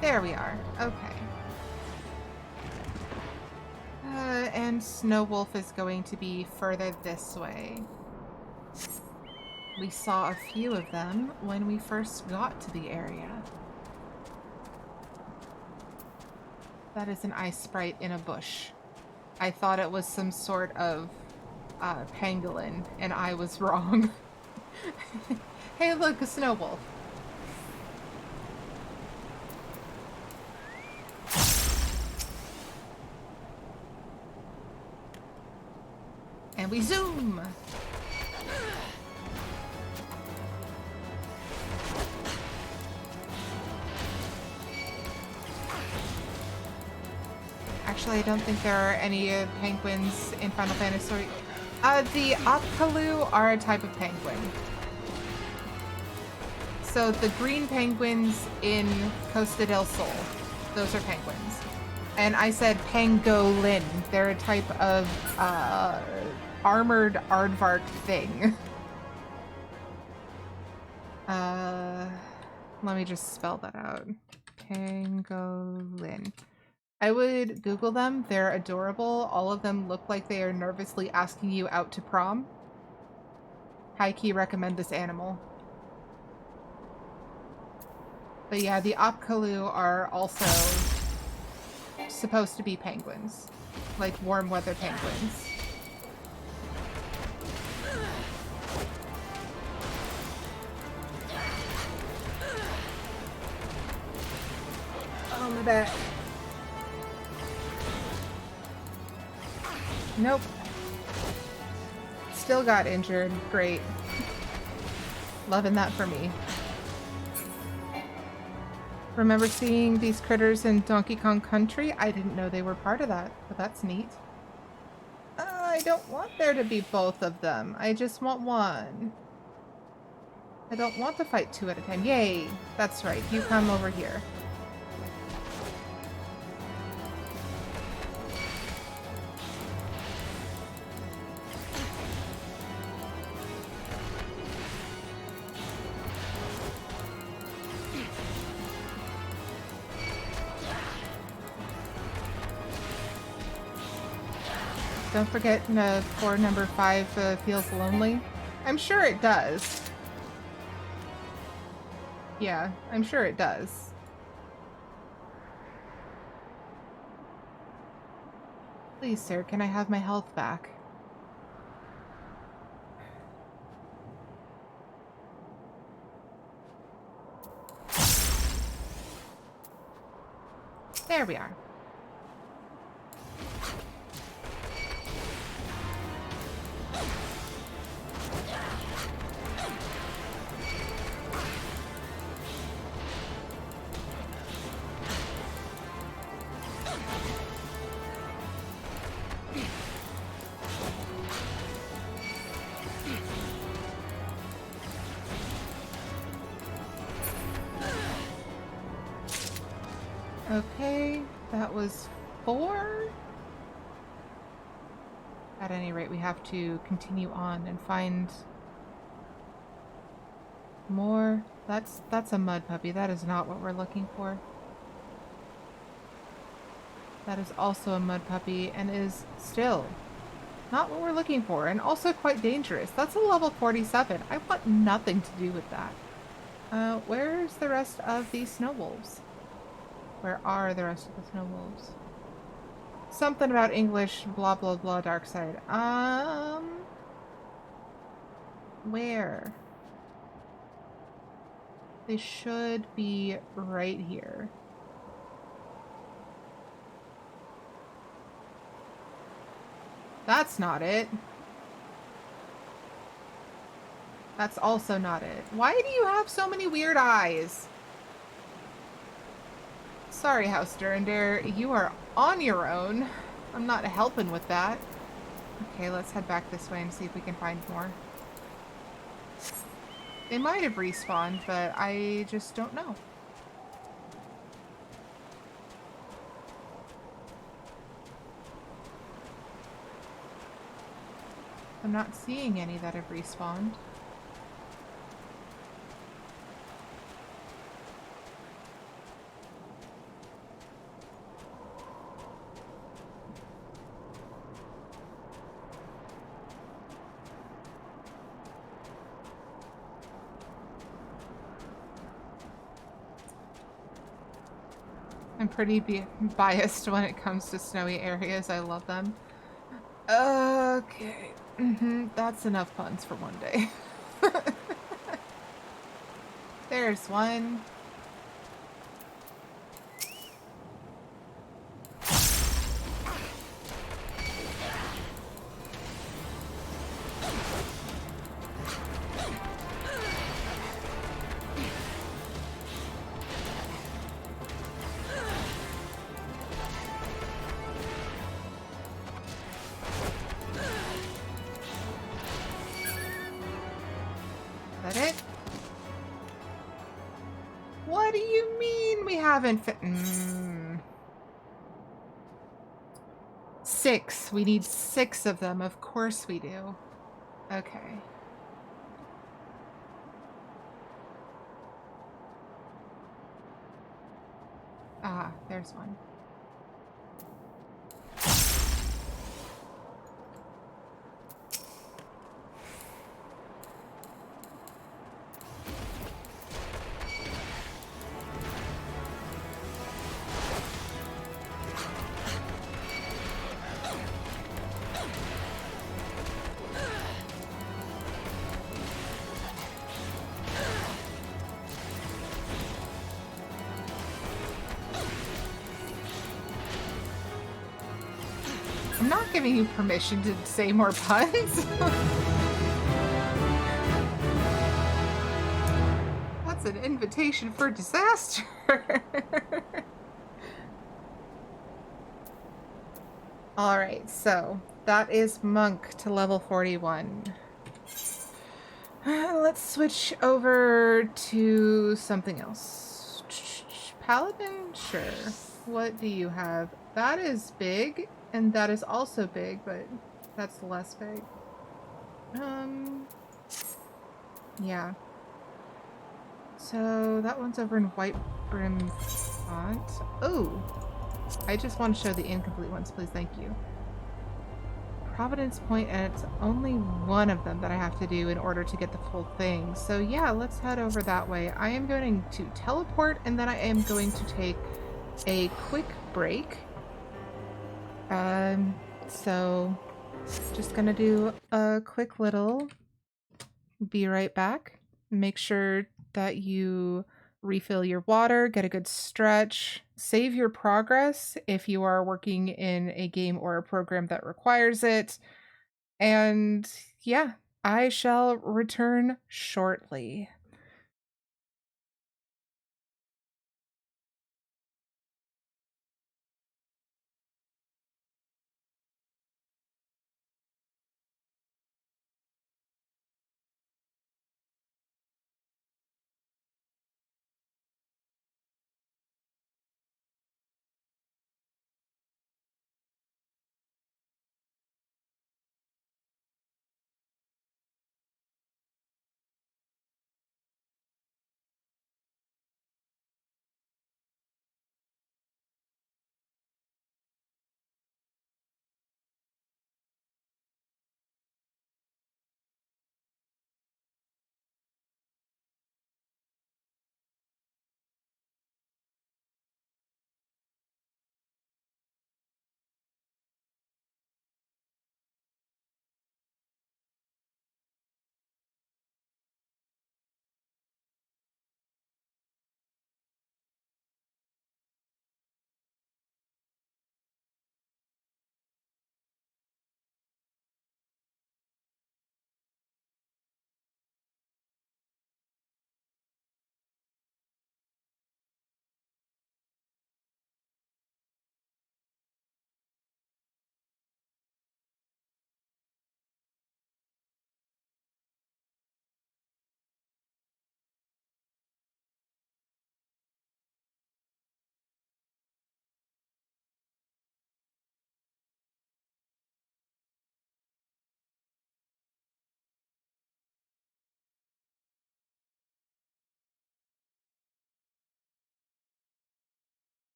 There we are. Okay. And Snow Wolf is going to be further this way. We saw a few of them when we first got to the area. That is an ice sprite in a bush. I thought it was some sort of pangolin, and I was wrong. Hey, look, a Snow Wolf. And we zoom! Actually, I don't think there are any penguins in Final Fantasy. The Opkalu are a type of penguin. So the green penguins in Costa del Sol, those are penguins. And I said pangolin. They're a type of armored aardvark thing. Let me just spell that out. Pangolin. I would Google them. They're adorable. All of them look like they are nervously asking you out to prom. High key recommend this animal. But yeah, the Opkalu are also supposed to be penguins. Like warm weather penguins. back. Nope. Still got injured. Great. Loving that for me. Remember seeing these critters in Donkey Kong Country? I didn't know they were part of that, but that's neat. I don't want there to be both of them. I just want one. I don't want to fight two at a time. Yay! That's right. You come over here. Don't forget for number 5 feels lonely. I'm sure it does. Yeah, I'm sure it does. Please, sir, can I have my health back? There we are. Okay, that was 4. At any rate, we have to continue on and find more. That's a mud puppy. That is not what we're looking for. That is also a mud puppy and is still not what we're looking for, and also quite dangerous. That's a level 47. I want nothing to do with that. Where's the rest of these snow wolves? Where are the rest of the snow wolves? Something about English, blah blah blah, dark side. Where? They should be right here. That's not it. That's also not it. Why do you have so many weird eyes? Sorry, House Durandare, you are on your own. I'm not helping with that. Okay, let's head back this way and see if we can find more. They might have respawned, but I just don't know. I'm not seeing any that have respawned. I'm pretty biased when it comes to snowy areas. I love them. Okay. That's enough puns for one day. There's one. What do you mean we haven't fit? 6. We need 6 of them. Of course we do. Okay. Ah, there's one. I'm not giving you permission to say more puns. What's an invitation for disaster? Alright, so that is Monk to level 41. Let's switch over to something else. Paladin? Sure. What do you have? That is big, and that is also big, but that's less big. Yeah. So that one's over in White Brim font. Oh! I just want to show the incomplete ones, please, thank you. Providence Point, and it's only one of them that I have to do in order to get the full thing. So yeah, let's head over that way. I am going to teleport, and then I am going to take a quick break. So just gonna do a quick little be right back. Make sure that you refill your water, get a good stretch, save your progress if you are working in a game or a program that requires it. And yeah, I shall return shortly.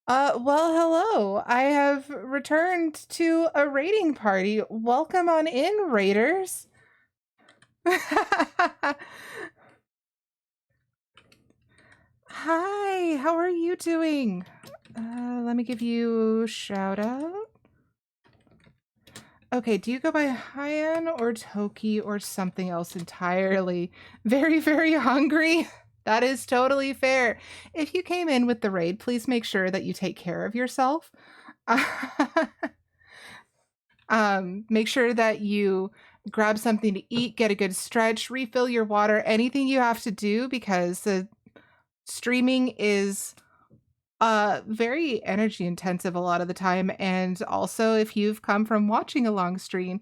Well, hello. I have returned to a raiding party. Welcome on in, raiders. Hi, how are you doing? Let me give you a shout out. Okay, do you go by Hyan or Toki or something else entirely? Very, very hungry? That is totally fair. If you came in with the raid, please make sure that you take care of yourself. Make sure that you grab something to eat, get a good stretch, refill your water, anything you have to do, because the streaming is very energy intensive a lot of the time. And also, if you've come from watching a long stream,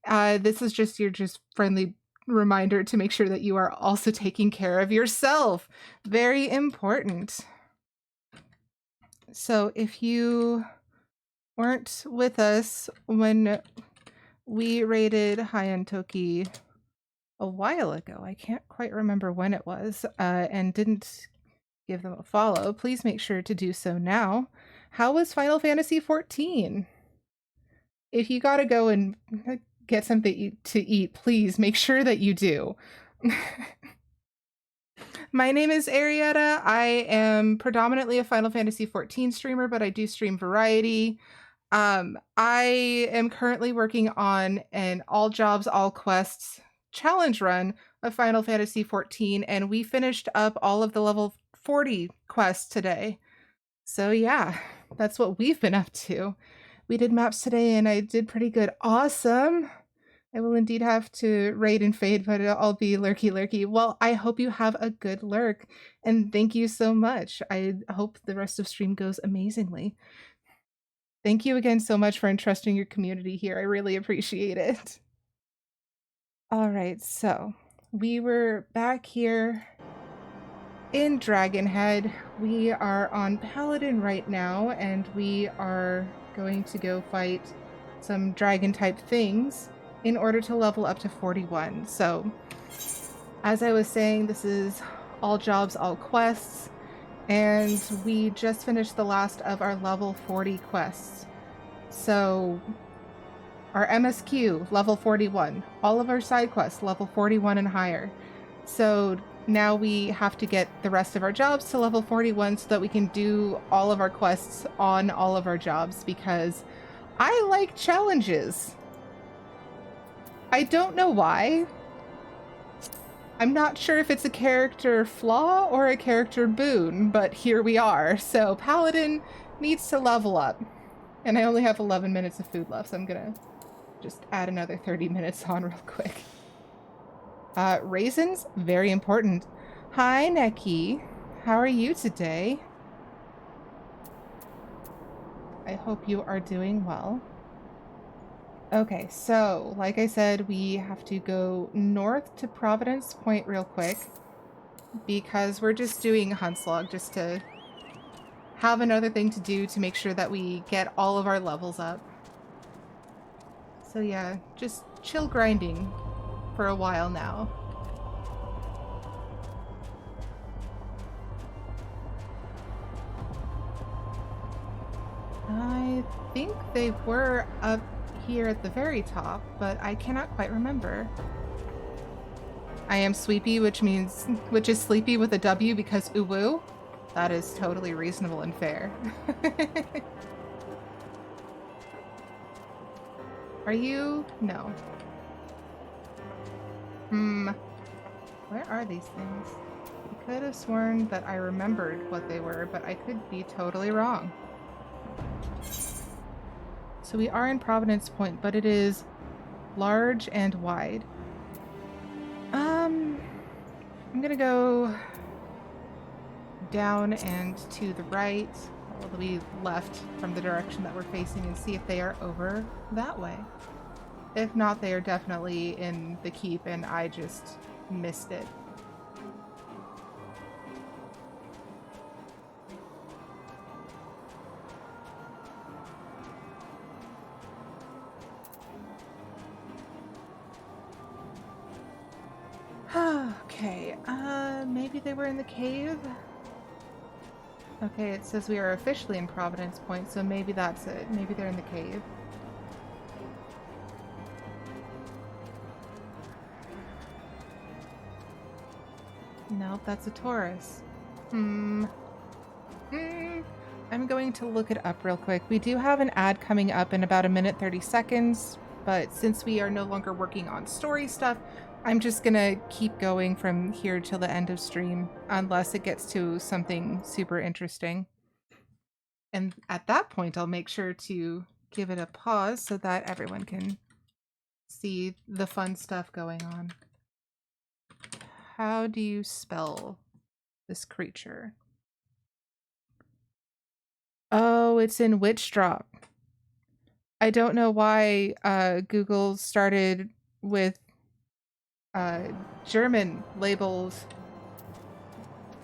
this is just your friendly reminder to make sure that you are also taking care of yourself. Very important. So if you weren't with us when we raided Hyan Toki a while ago, I can't quite remember when it was, and didn't give them a follow, please make sure to do so now. How was Final Fantasy XIV? If you gotta go and get something to eat, please make sure that you do. My name is Aerietta. I am predominantly a Final Fantasy XIV streamer, but I do stream variety. I am currently working on an all jobs, all quests challenge run of Final Fantasy XIV, and we finished up all of the level 40 quests today. So yeah, that's what we've been up to. We did maps today and I did pretty good. Awesome. I will indeed have to raid and fade, but I'll be lurky. Well, I hope you have a good lurk, and thank you so much. I hope the rest of stream goes amazingly. Thank you again so much for entrusting your community here. I really appreciate it. All right, so we were back here in Dragonhead. We are on Paladin right now, and we are going to go fight some dragon type things in order to level up to 41. So, as I was saying, this is all jobs, all quests, and we just finished the last of our level 40 quests. So, our MSQ, level 41. All of our side quests, level 41 and higher. So now we have to get the rest of our jobs to level 41 so that we can do all of our quests on all of our jobs, because I like challenges. I don't know why. I'm not sure if it's a character flaw or a character boon, but here we are. So Paladin needs to level up. And I only have 11 minutes of food left, so I'm gonna just add another 30 minutes on real quick. Raisins, very important. Hi, Neki. How are you today? I hope you are doing well. Okay, so, like I said, we have to go north to Providence Point real quick, because we're just doing Huntslog just to have another thing to do to make sure that we get all of our levels up. So yeah, just chill grinding for a while now. I think they were up here at the very top, but I cannot quite remember. I am Sweepy, which is sleepy with a W because uwu. That is totally reasonable and fair. Are you? No. Where are these things? I could have sworn that I remembered what they were, but I could be totally wrong. So we are in Providence Point, but it is large and wide. I'm gonna go down and to the right, although we left from the direction that we're facing, and see if they are over that way. If not, they are definitely in the keep and I just missed it. Okay, maybe they were in the cave? Okay, it says we are officially in Providence Point, so maybe that's it. Maybe they're in the cave. Nope, that's a Taurus. I'm going to look it up real quick. We do have an ad coming up in about 1:30, but since we are no longer working on story stuff, I'm just gonna keep going from here till the end of stream, unless it gets to something super interesting. And at that point, I'll make sure to give it a pause so that everyone can see the fun stuff going on. How do you spell this creature? Oh, it's in Witch Drop. I don't know why Google started with German labeled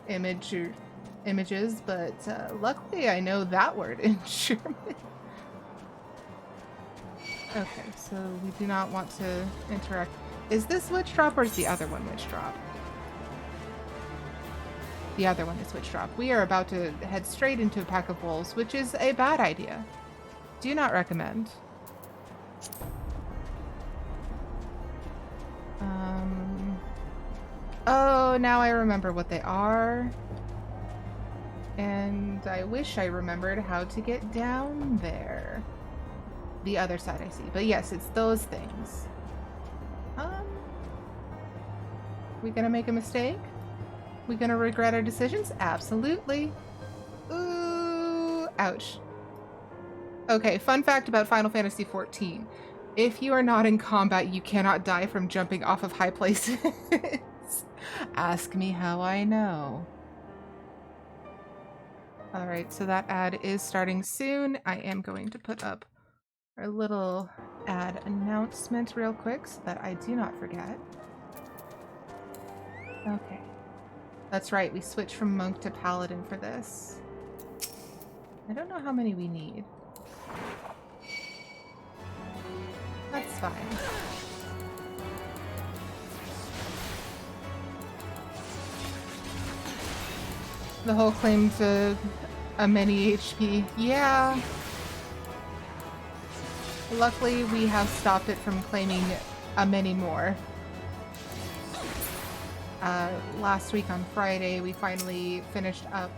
images, but luckily I know that word in German. Okay, so we do not want to interact. Is this Witch Drop or is the other one Witch Drop? The other one is Witch Drop. We are about to head straight into a pack of wolves, which is a bad idea. Do not recommend. Oh, now I remember what they are. And I wish I remembered how to get down there. The other side I see. But yes, it's those things. We gonna make a mistake? We gonna regret our decisions? Absolutely. Ooh, ouch. Okay, fun fact about Final Fantasy XIV. If you are not in combat, you cannot die from jumping off of high places. Ask me how I know. Alright, so that ad is starting soon. I am going to put up our little ad announcement real quick so that I do not forget. Okay. That's right, we switched from monk to paladin for this. I don't know how many we need. That's fine. The whole claim to a many HP. Yeah. Luckily, we have stopped it from claiming a many more. Last week on Friday, we finally finished up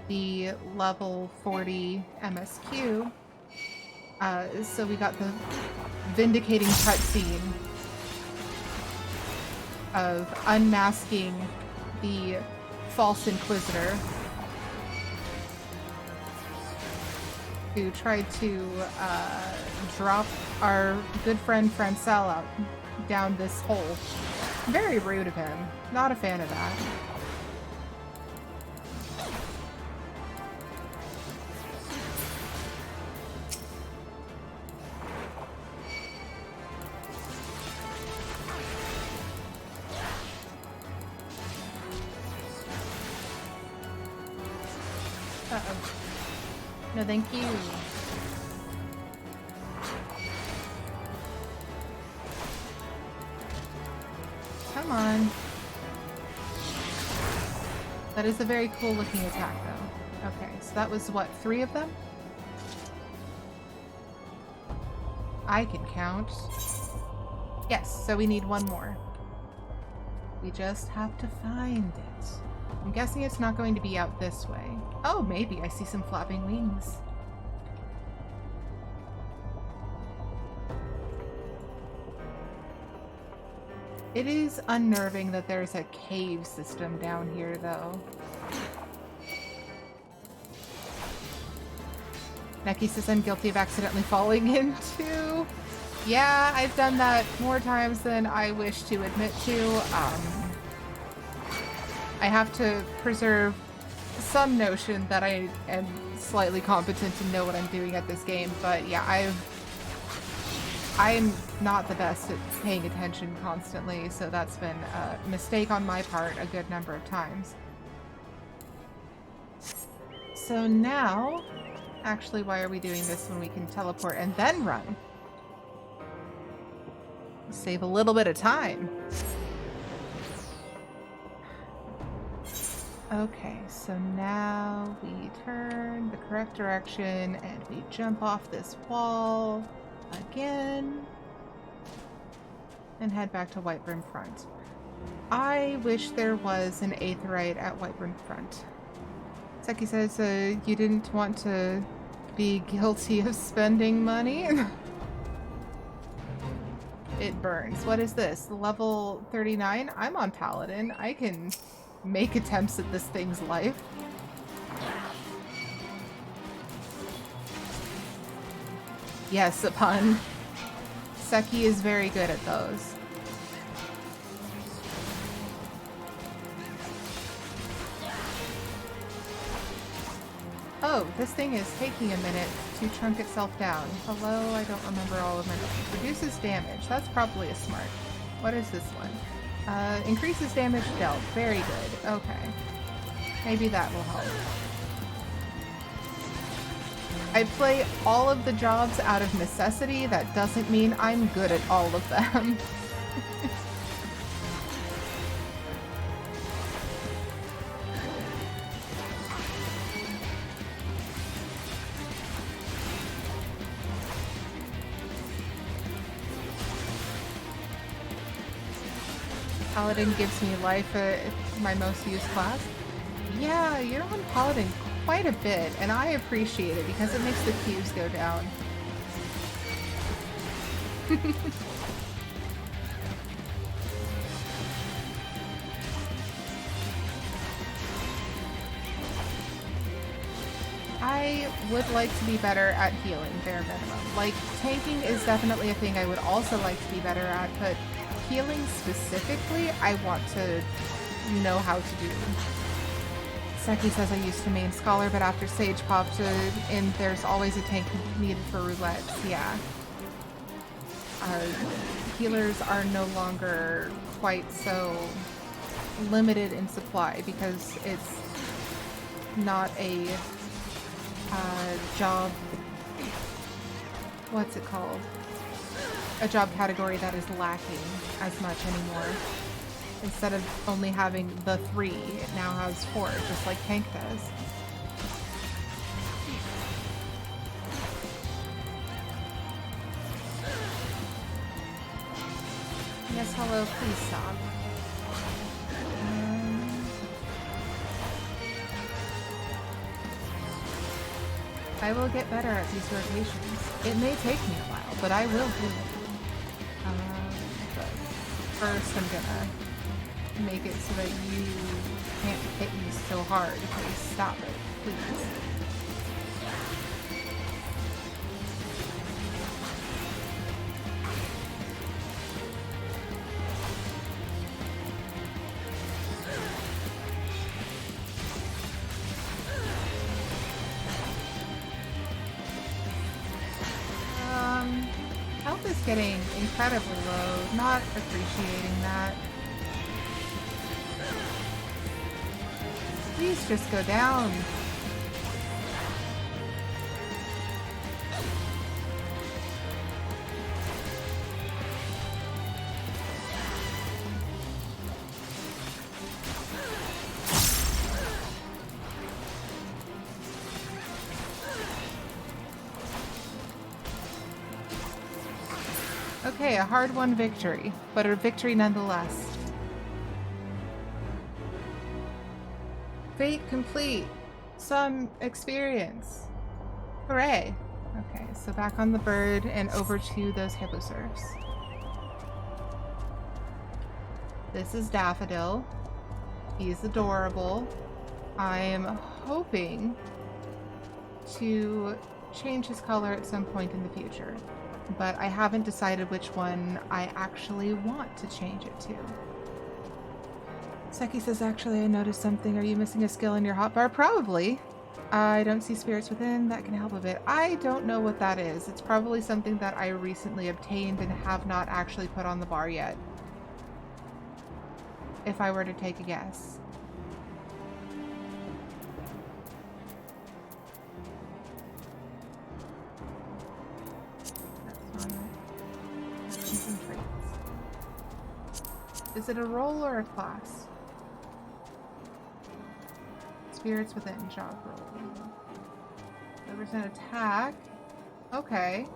the level 40 MSQ. So we got the vindicating cutscene of unmasking the false inquisitor who tried to drop our good friend Francel out down this hole. Very rude of him. Not a fan of that. Uh-oh. No, thank you. Come on. That is a very cool looking attack, though. Okay, so that was, what, 3 of them? I can count. Yes, so we need 1 more. We just have to find it. I'm guessing it's not going to be out this way. Oh, maybe. I see some flapping wings. It is unnerving that there's a cave system down here, though. Neki says I'm guilty of accidentally falling into. Yeah, I've done that more times than I wish to admit to. I have to preserve some notion that I am slightly competent to know what I'm doing at this game, but yeah, I'm not the best at paying attention constantly, so that's been a mistake on my part a good number of times. So now, actually, why are we doing this when we can teleport and then run? Save a little bit of time. Okay, so now we turn the correct direction and we jump off this wall again and head back to Whiteburn Front. I wish there was an aetheryte at Whiteburn Front. Seki says you didn't want to be guilty of spending money. It burns. What is this? Level 39? I'm on Paladin. I can make attempts at this thing's life. Yes, a pun. Seki is very good at those. Oh, this thing is taking a minute to chunk itself down. Hello, I don't remember all of my names. Reduces damage. That's probably a smart. What is this one? Increases damage dealt. Very good. Okay. Maybe that will help. I play all of the jobs out of necessity. That doesn't mean I'm good at all of them. Paladin gives me life at my most used class. Yeah, you're on Paladin quite a bit, and I appreciate it because it makes the queues go down. I would like to be better at healing, bare minimum. Like, tanking is definitely a thing I would also like to be better at, but healing specifically, I want to know how to do. Seki says I used to main Scholar, but after Sage popped in, there's always a tank needed for roulettes. Yeah. Healers are no longer quite so limited in supply because it's not a job... What's it called? A job category that is lacking as much anymore. Instead of only having the 3, it now has 4, just like tank does. Yes, hello, please stop. I will get better at these rotations. It may take me a while, but I will do it. But first I'm gonna make it so that you can't hit me so hard. Please stop it, please. Health is getting incredibly low. Not appreciating that. Please just go down. Okay, a hard-won victory, but a victory nonetheless. Fate complete. Some experience. Hooray. Okay, so back on the bird and over to those hipposurfs. This is Daffodil. He's adorable. I'm hoping to change his color at some point in the future, but I haven't decided which one I actually want to change it to. Seki says, actually, I noticed something. Are you missing a skill in your hotbar? Probably. I don't see spirits within. That can help a bit. I don't know what that is. It's probably something that I recently obtained and have not actually put on the bar yet. If I were to take a guess. That's not it. Is it a role or a class? Spirits within job roll. Delivers an attack. Okay.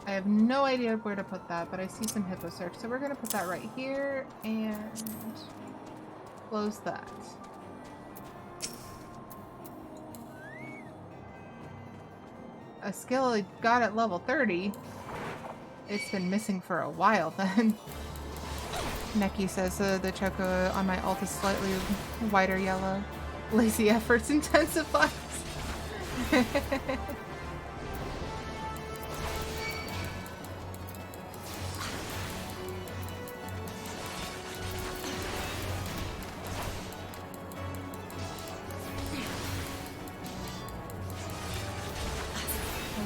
I have no idea where to put that, but I see some hippo search. So we're gonna put that right here and close that. A skill I got at level 30. It's been missing for a while then. Neki says the choco on my alt is slightly whiter yellow. Lazy efforts intensifies.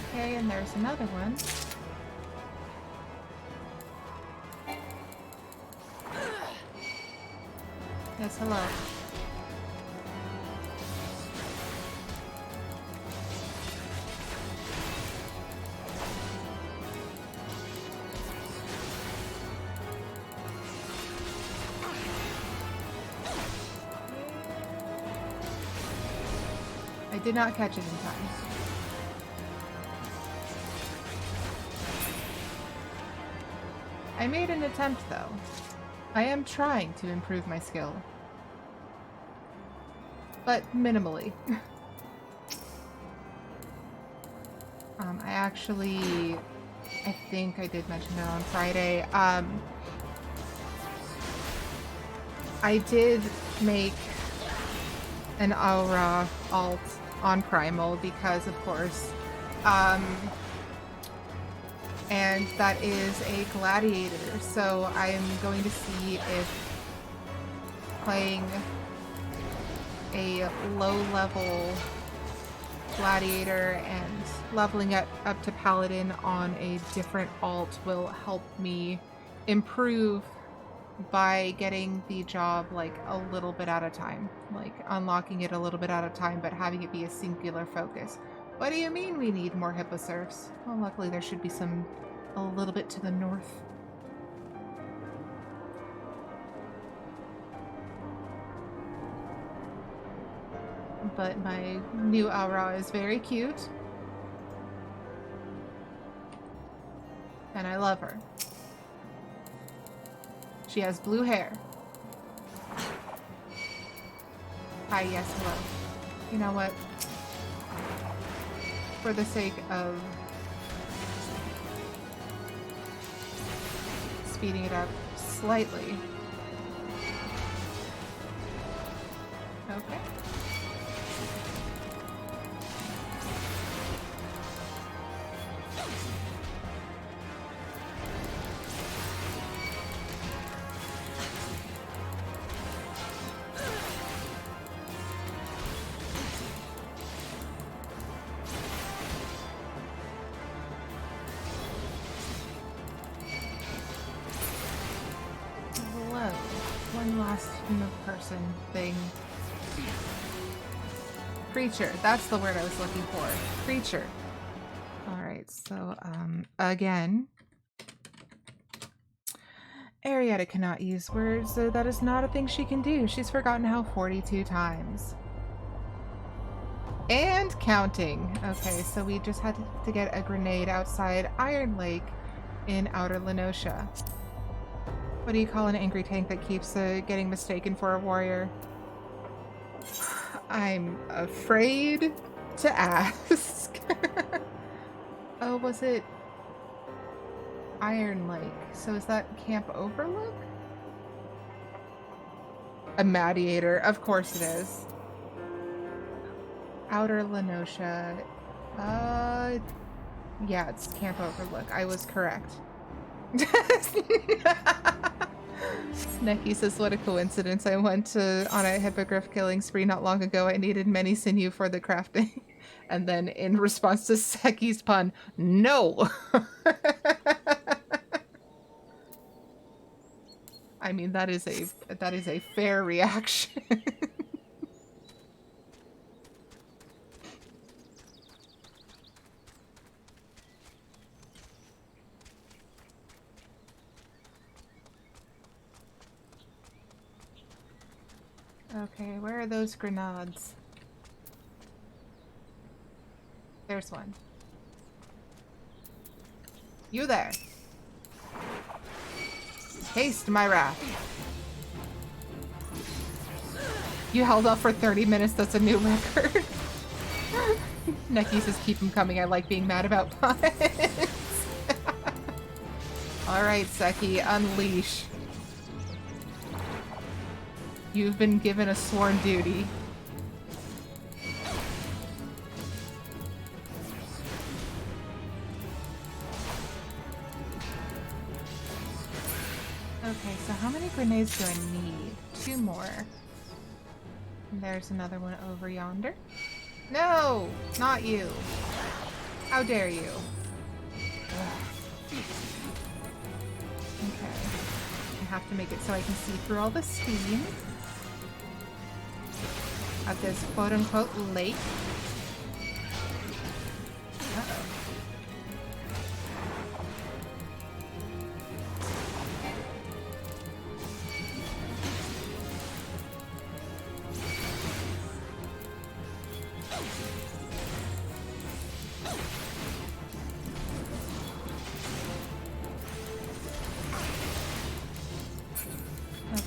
Okay, and there's another one. Yes, hello. I did not catch it in time. I made an attempt, though. I am trying to improve my skill. But minimally. I think I did mention it on Friday. I did make an Aura alt on Primal because, of course, and that is a gladiator, so I am going to see if playing a low-level gladiator and leveling it up to paladin on a different alt will help me improve by getting the job like a little bit at a time, like unlocking it a little bit at a time, but having it be a singular focus. What do you mean we need more hipposurfs? Well, luckily there should be some a little bit to the north. But my new Aura is very cute. And I love her. She has blue hair. Hi, yes, hello. You know what? For the sake of speeding it up slightly. Okay. Thing. Creature. That's the word I was looking for. Creature. Alright, so, again. Aerietta cannot use words, so that is not a thing she can do. She's forgotten how 42 times. And counting. Okay, so we just had to get a grenade outside Iron Lake in Outer Lenosha. What do you call an angry tank that keeps getting mistaken for a warrior? I'm afraid to ask. Oh, was it Iron Lake? So is that Camp Overlook? A Mediator. Of course it is. Outer Lenosha. Yeah, it's Camp Overlook. I was correct. Neki says, what a coincidence. I went on a hippogriff killing spree not long ago. I needed many sinew for the crafting. And then in response to Seki's pun, no! I mean, that is a fair reaction. Okay, where are those grenades? there's one. You there. Taste my wrath. You held up for 30 minutes. That's a new record. Neki says, keep them coming. I like being mad about puns. Alright, Seki, unleash. You've been given a sworn duty. Okay, so how many grenades do I need? 2 more. And there's another one over yonder. No! Not you. How dare you? Ugh. Okay. I have to make it so I can see through all the steam of this quote-unquote lake. Uh-oh.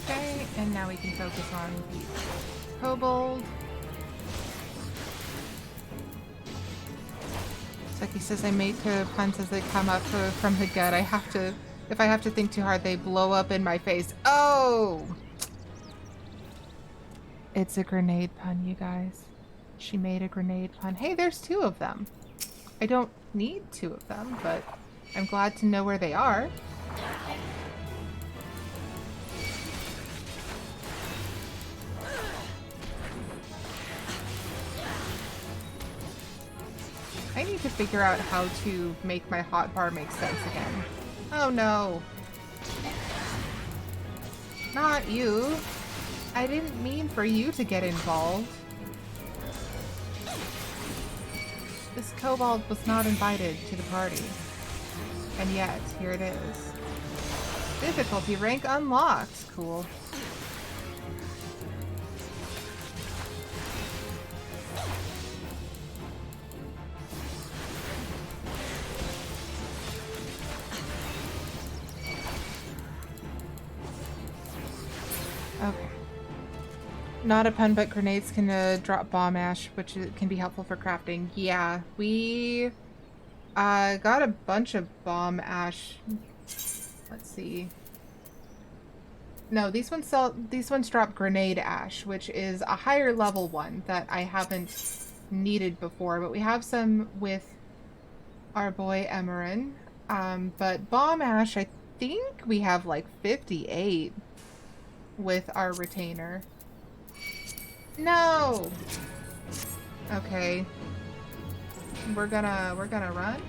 Okay, and now we can focus on the kobold. Seki says I make puns as they come up from the gut. If I have to think too hard, they blow up in my face. Oh! It's a grenade pun, you guys. She made a grenade pun. Hey, there's 2 of them. I don't need 2 of them, but I'm glad to know where they are. I need to figure out how to make my hotbar make sense again. Oh no. Not you. I didn't mean for you to get involved. This kobold was not invited to the party. And yet, here it is. Difficulty rank unlocked. Cool. Okay. Not a pun, but grenades can drop bomb ash, which can be helpful for crafting. Yeah, we got a bunch of bomb ash. Let's see. No, these ones drop grenade ash, which is a higher level one that I haven't needed before, but we have some with our boy Emerin. But bomb ash, I think we have like 58 with our retainer. No! Okay. We're gonna run.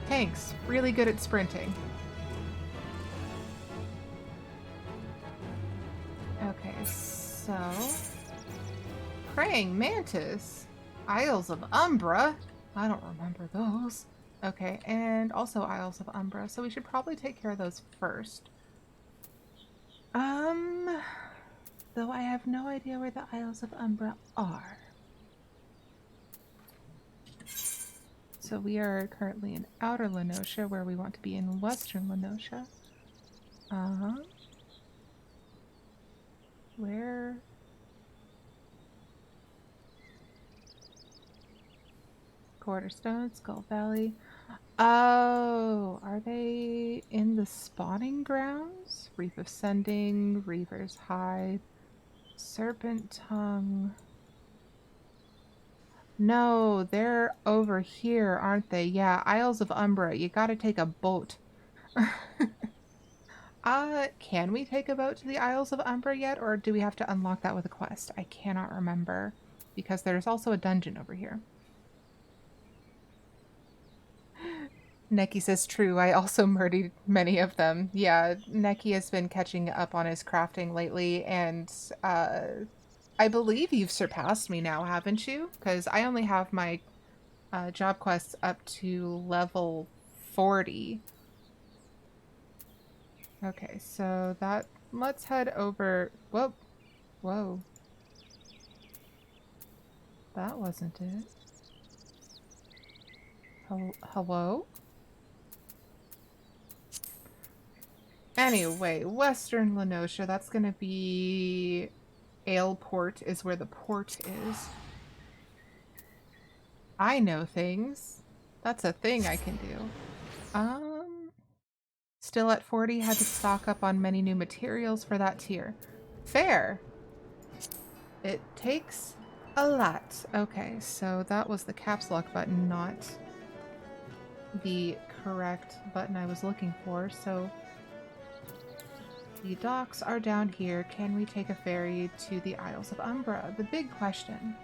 Tanks, really good at sprinting. Okay, so... Praying Mantis. Isles of Umbra. I don't remember those. Okay, and also Isles of Umbra, so we should probably take care of those first. Though I have no idea where the Isles of Umbra are. So we are currently in Outer Lenosha, where we want to be in Western Lenosha. Where? Quarterstone, Skull Valley. Oh, are they in the spawning grounds? Reef of Sending, Reaver's Hide, Serpent Tongue. No, they're over here, aren't they? Yeah, Isles of Umbra. You gotta take a boat. Can we take a boat to the Isles of Umbra yet, or do we have to unlock that with a quest? I cannot remember, because there's also a dungeon over here. Neki says, true, I also murdered many of them. Yeah, Neki has been catching up on his crafting lately, and I believe you've surpassed me now, haven't you? Because I only have my job quests up to level 40. Okay, so that... Let's head over... Whoa. Whoa. That wasn't it. Hello? Anyway, Western Lenosha, that's gonna be... Aleport is where the port is. I know things. That's a thing I can do. Still at 40, had to stock up on many new materials for that tier. Fair. It takes a lot. Okay, so that was the caps lock button, not the correct button I was looking for. So the docks are down here. Can we take a ferry to the Isles of Umbra? The big question.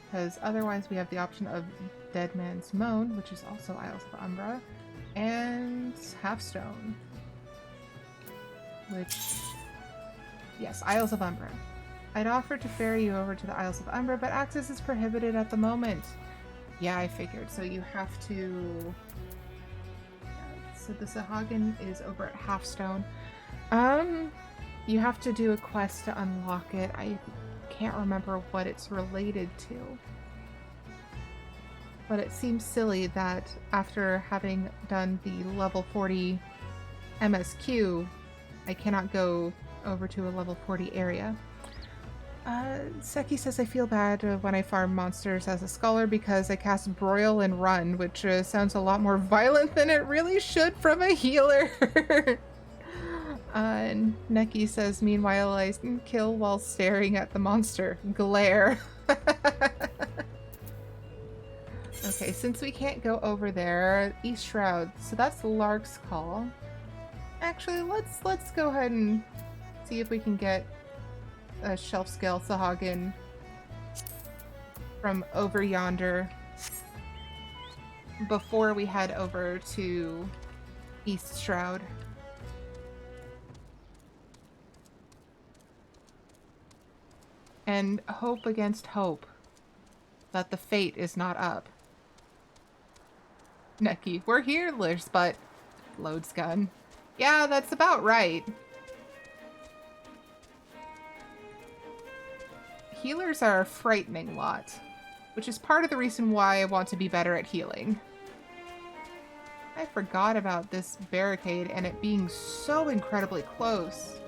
Because otherwise we have the option of Dead Man's Moan, which is also Isles of Umbra, and Halfstone. Which... yes, Isles of Umbra. I'd offered to ferry you over to the Isles of Umbra, but access is prohibited at the moment. Yeah, I figured. So you have to... so the Sahagin is over at Halfstone. You have to do a quest to unlock it. I can't remember what it's related to. But it seems silly that after having done the level 40 MSQ, I cannot go over to a level 40 area. Seki says I feel bad when I farm monsters as a scholar because I cast Broil and Run, which sounds a lot more violent than it really should from a healer. Neki says, meanwhile I kill while staring at the monster. Glare. Okay, since we can't go over there, East Shroud, so that's Lark's Call. Actually, let's go ahead and see if we can get a shelf scale Sahagin from over yonder before we head over to East Shroud. And hope against hope that the fate is not up. Neki, we're healers, but... loads gun. Yeah, that's about right. Healers are a frightening lot, which is part of the reason why I want to be better at healing. I forgot about this barricade and it being so incredibly close.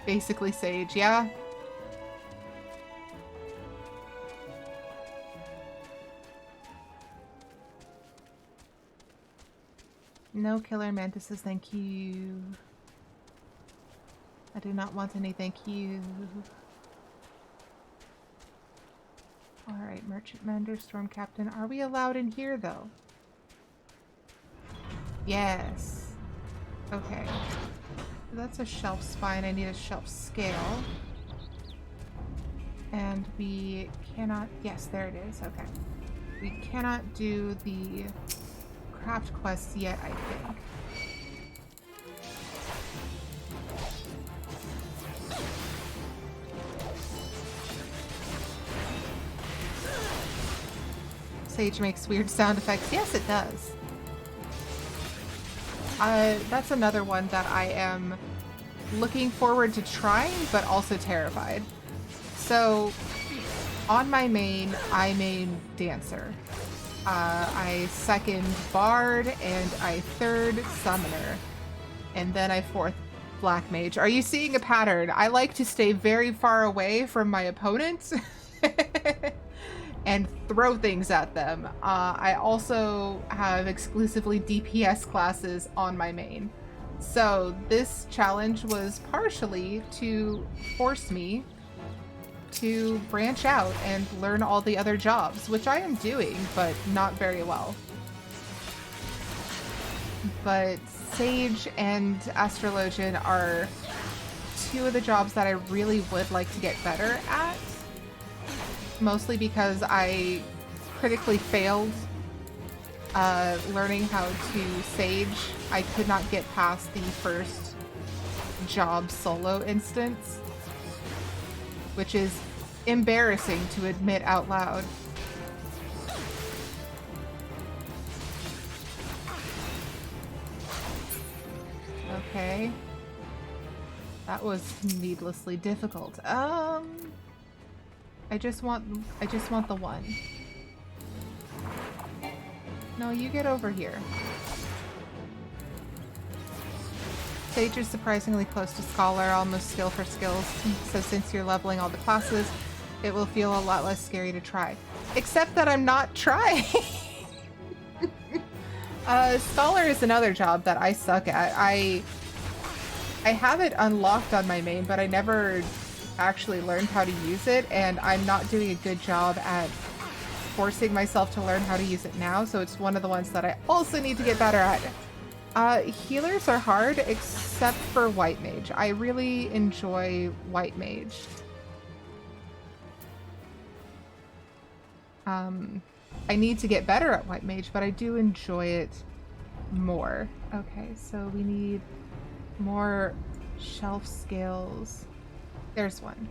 Basically Sage, yeah? No killer mantises, thank you. I do not want any, thank you. Alright, Merchant Mender, Storm Captain. Are we allowed in here, though? Yes. Okay. That's a shelf spine. I need a shelf scale. And we cannot... yes, there it is. Okay. We cannot do the craft quests yet, I think. Sage makes weird sound effects. Yes, it does. That's another one that I am looking forward to trying, but also terrified. So, on my main, I main Dancer. I second Bard, and I third Summoner. And then I fourth Black Mage. Are you seeing a pattern? I like to stay very far away from my opponents. And throw things at them. I also have exclusively DPS classes on my main. So this challenge was partially to force me to branch out and learn all the other jobs, which I am doing, but not very well. But Sage and Astrologian are two of the jobs that I really would like to get better at. Mostly because I critically failed learning how to Sage. I could not get past the first job solo instance, which is embarrassing to admit out loud. Okay. That was needlessly difficult. I just want the one. No, you get over here. Sage is surprisingly close to Scholar, almost skill for skills, so since you're leveling all the classes, it will feel a lot less scary to try. Except that I'm not trying! Scholar is another job that I suck at. I have it unlocked on my main, but I never actually learned how to use it, and I'm not doing a good job at forcing myself to learn how to use it now, so it's one of the ones that I also need to get better at. Healers are hard, except for White Mage. I really enjoy White Mage. I need to get better at White Mage, but I do enjoy it more. Okay, so we need more shelf scales. There's one.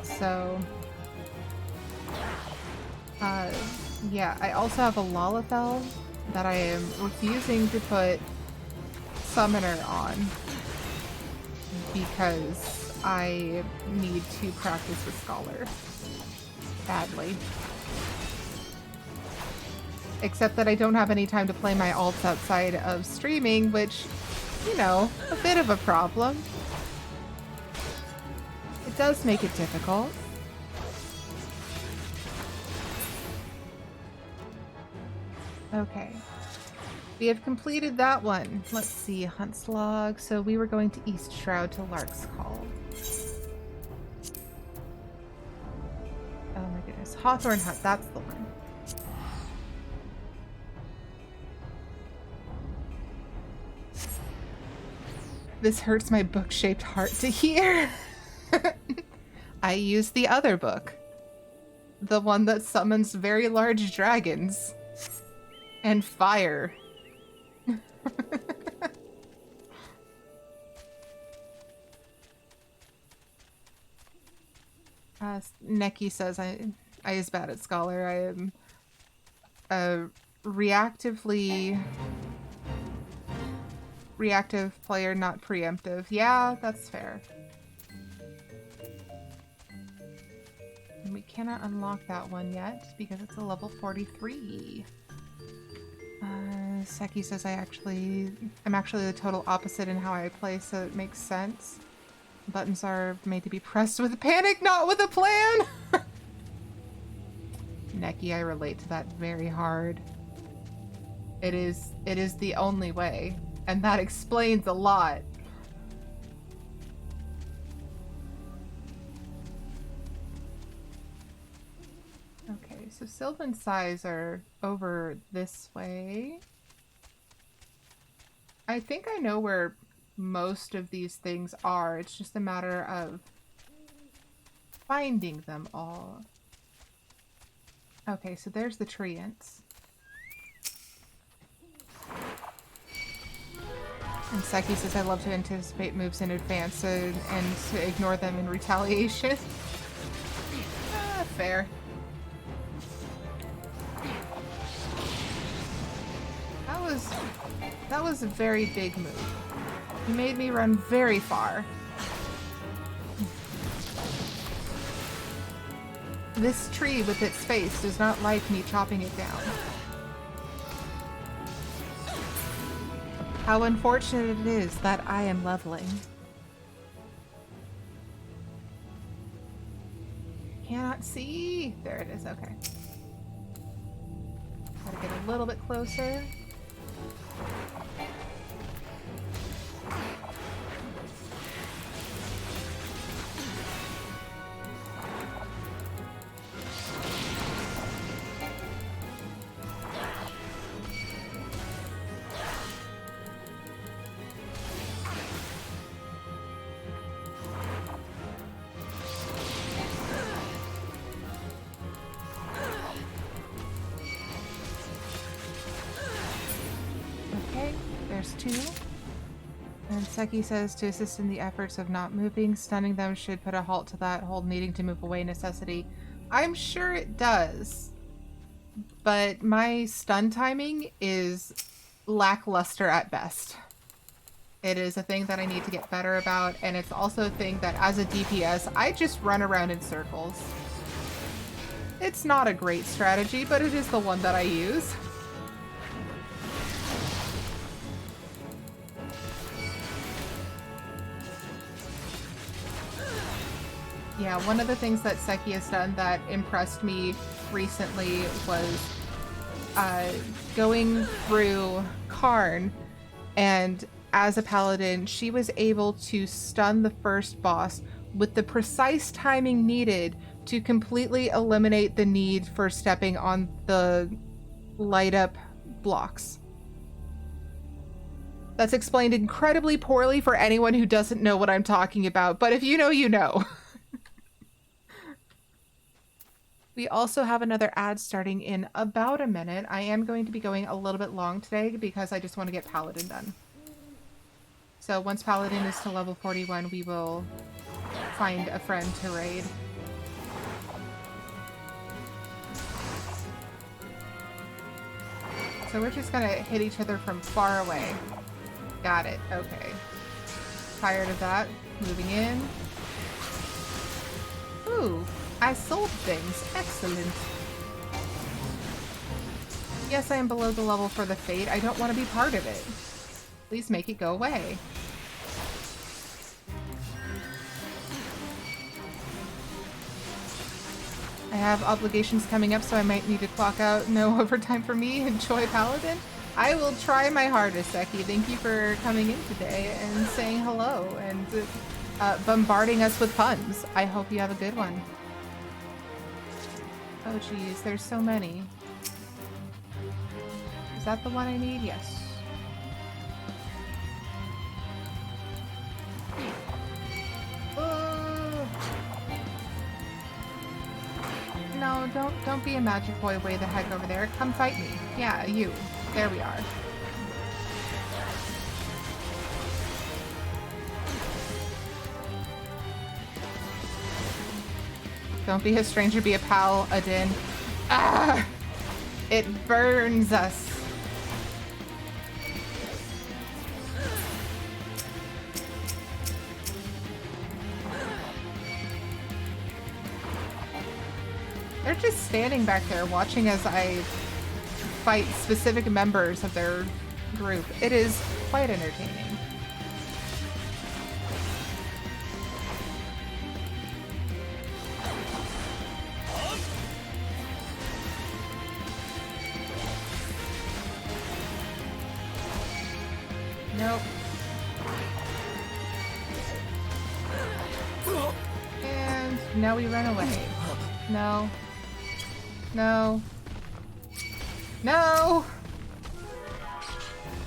So, yeah, I also have a Lalafell that I am refusing to put Summoner on because I need to practice with Scholar badly. Except that I don't have any time to play my alts outside of streaming, which, you know, a bit of a problem. It does make it difficult. Okay. We have completed that one. Let's see, Hunt's Log. So we were going to East Shroud to Lark's Call. Oh my goodness. Hawthorne Hut, that's the one. This hurts my book-shaped heart to hear. I use the other book. The one that summons very large dragons. And fire. Neki says I is bad at Scholar. I am a reactive player, not preemptive. Yeah, that's fair. And we cannot unlock that one yet because it's a level 43. Seki says I'm actually the total opposite in how I play, so it makes sense. Buttons are made to be pressed with panic, not with a plan! Neki, I relate to that very hard. It is the only way, and that explains a lot. Okay, so Sylvan Sighs are over this way. I think I know where most of these things are. It's just a matter of finding them all. Okay, so there's the treants. And Seki says I love to anticipate moves in advance and to ignore them in retaliation. Fair. That was a very big move. You made me run very far. This tree with its face does not like me chopping it down. How unfortunate it is that I am leveling. Cannot see. There it is, okay. Gotta get a little bit closer. And Seki says to assist in the efforts of not moving, stunning them should put a halt to that whole needing to move away necessity. I'm sure it does. but my stun timing is lackluster at best. It is a thing that I need to get better about, and it's also a thing that as a DPS, I just run around in circles. It's not a great strategy, but it is the one that I use. Yeah, one of the things that Seki has done that impressed me recently was going through Karn, and as a paladin, she was able to stun the first boss with the precise timing needed to completely eliminate the need for stepping on the light up blocks. That's explained incredibly poorly for anyone who doesn't know what I'm talking about, but if you know, you know. We also have another ad starting in about a minute. I am going to be going a little bit long today because I just want to get Paladin done. So once Paladin is to level 41, we will find a friend to raid. So we're just gonna hit each other from far away. Got it, okay. Tired of that. Moving in. Ooh. I sold things. Excellent. Yes, I am below the level for the fate. I don't want to be part of it. Please make it go away. I have obligations coming up, so I might need to clock out. No overtime for me. Enjoy Paladin. I will try my hardest, Seki. Thank you for coming in today and saying hello and bombarding us with puns. I hope you have a good one. Oh geez, there's so many. Is that the one I need? Yes. No, don't be a magic boy way the heck over there. Come fight me. Yeah, you. There we are. Don't be a stranger, be a pal, Adin. Ah! It burns us. They're just standing back there watching as I fight specific members of their group. It is quite entertaining. Nope. And now we run away. No. No. No!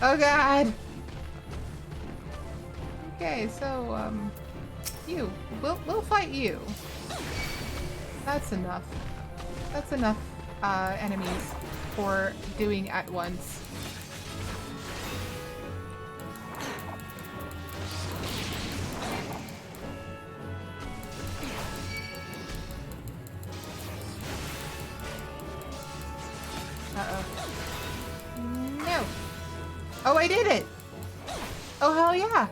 Oh god! Okay, so, we'll fight you. That's enough. That's enough, enemies for doing at once. Uh-oh. No! Oh, I did it! Oh, hell yeah!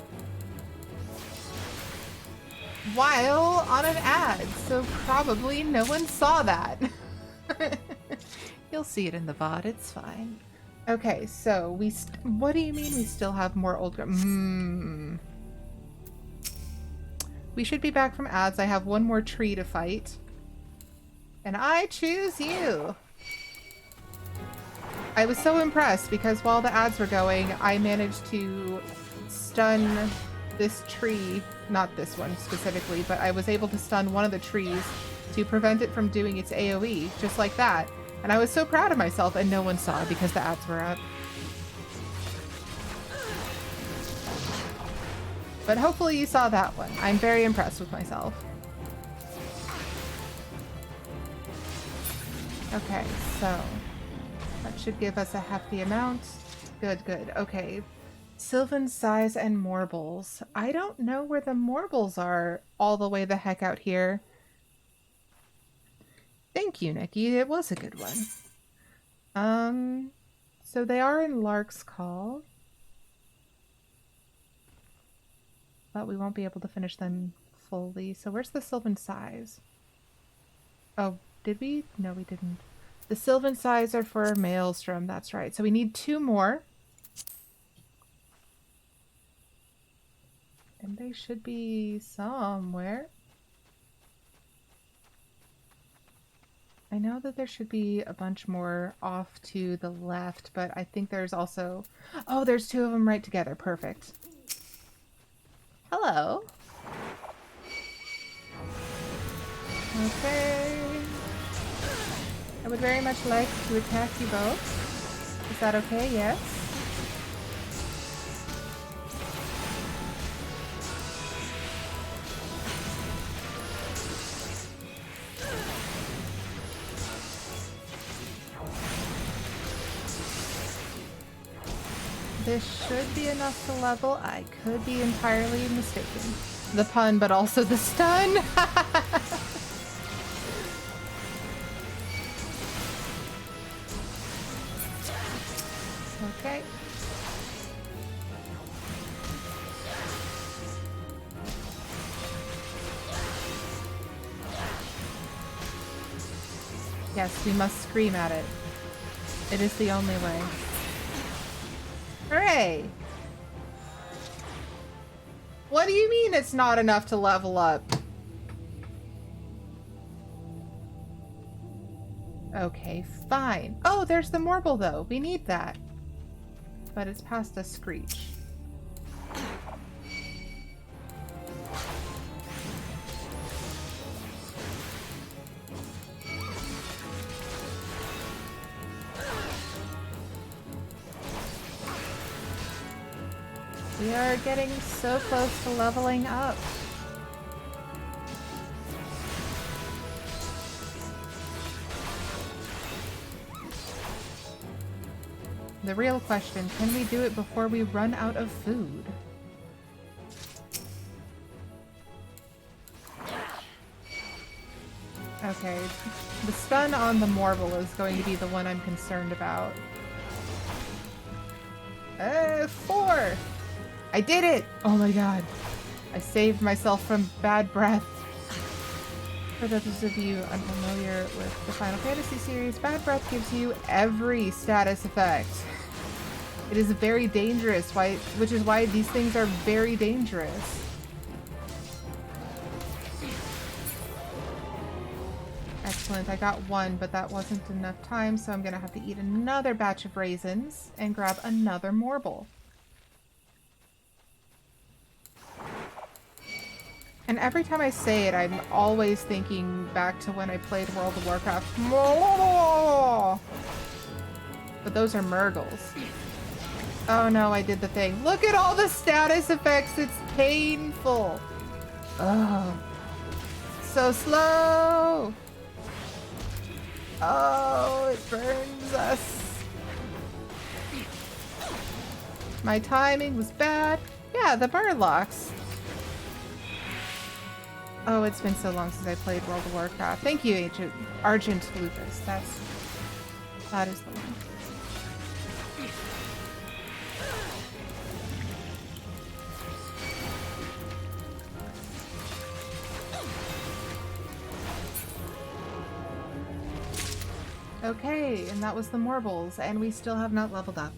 While on an ad, so probably no one saw that. You'll see it in the VOD, it's fine. Okay, so what do you mean we still have more old... We should be back from ads. I have one more tree to fight. And I choose you! I was so impressed because while the ads were going, I managed to stun this tree, not this one specifically, but I was able to stun one of the trees to prevent it from doing its AoE, just like that. And I was so proud of myself, and no one saw because the ads were up. But hopefully you saw that one. I'm very impressed with myself. Okay, so that should give us a hefty amount. Good, good. Okay. Sylvan Size and Morbles. I don't know where the Morbles are all the way the heck out here. Thank you, Nikki. It was a good one. So they are in Lark's Call. But we won't be able to finish them fully. So where's the Sylvan Sighs? Oh, did we? No, we didn't. The Sylvan Sighs are for Maelstrom, that's right. So we need 2 more. And they should be somewhere. I know that there should be a bunch more off to the left, but I think there's also... Oh, there's 2 of them right together. Perfect. Hello. Okay. I would very much like to attack you both. Is that okay? Yes. This should be enough to level. I could be entirely mistaken. The pun, but also the stun. Okay. Yes, we must scream at it. It is the only way. Hooray! What do you mean it's not enough to level up? Okay, fine. Oh, there's the Morble though. We need that. But it's past a Screech. We are getting so close to leveling up. The real question, can we do it before we run out of food? Okay, the stun on the Morble is going to be the one I'm concerned about. 4! I did it! Oh my god. I saved myself from bad breath. For those of you unfamiliar with the Final Fantasy series, bad breath gives you every status effect. It is very dangerous, which is why these things are very dangerous. Excellent, I got 1, but that wasn't enough time, so I'm gonna have to eat another batch of raisins and grab another Morble. And every time I say it, I'm always thinking back to when I played World of Warcraft. But those are Murgles. Oh no, I did the thing. Look at all the status effects, it's painful. Oh, so slow. Oh, it burns us. My timing was bad. Yeah, the Murlocs. Oh, it's been so long since I played World of Warcraft. Thank you, Argent Lupus. That is the one. Okay, and that was the Morbles, and we still have not leveled up.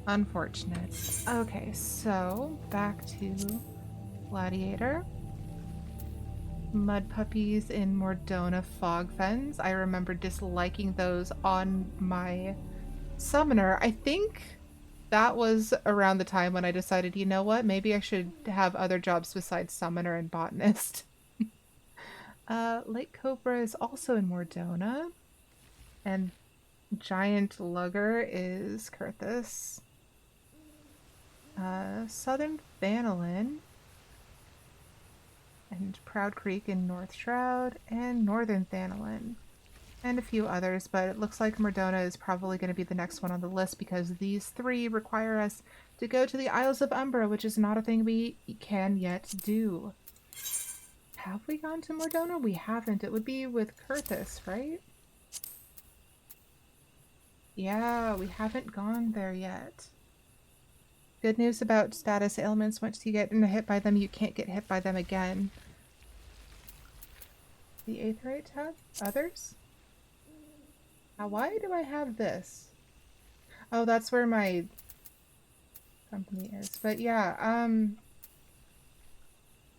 Unfortunate. Okay, so back to Gladiator. Mud puppies in Mordona fog fens. I remember disliking those on my summoner. I think that was around the time when I decided, you know what, maybe I should have other jobs besides summoner and botanist. Lake Cobra is also in Mordona. And Giant Lugger is Kurthus. Southern Vanillin. And Proud Creek in North Shroud. And Northern Vanillin. And a few others, but it looks like Mordona is probably going to be the next one on the list because these 3 require us to go to the Isles of Umbra, which is not a thing we can yet do. Have we gone to Mordona? We haven't. It would be with Kurthus, right? Yeah, we haven't gone there yet. Good news about status ailments. Once you get hit by them, you can't get hit by them again. The Aerietta tab? Others? Now, why do I have this? Oh, that's where my company is. But yeah,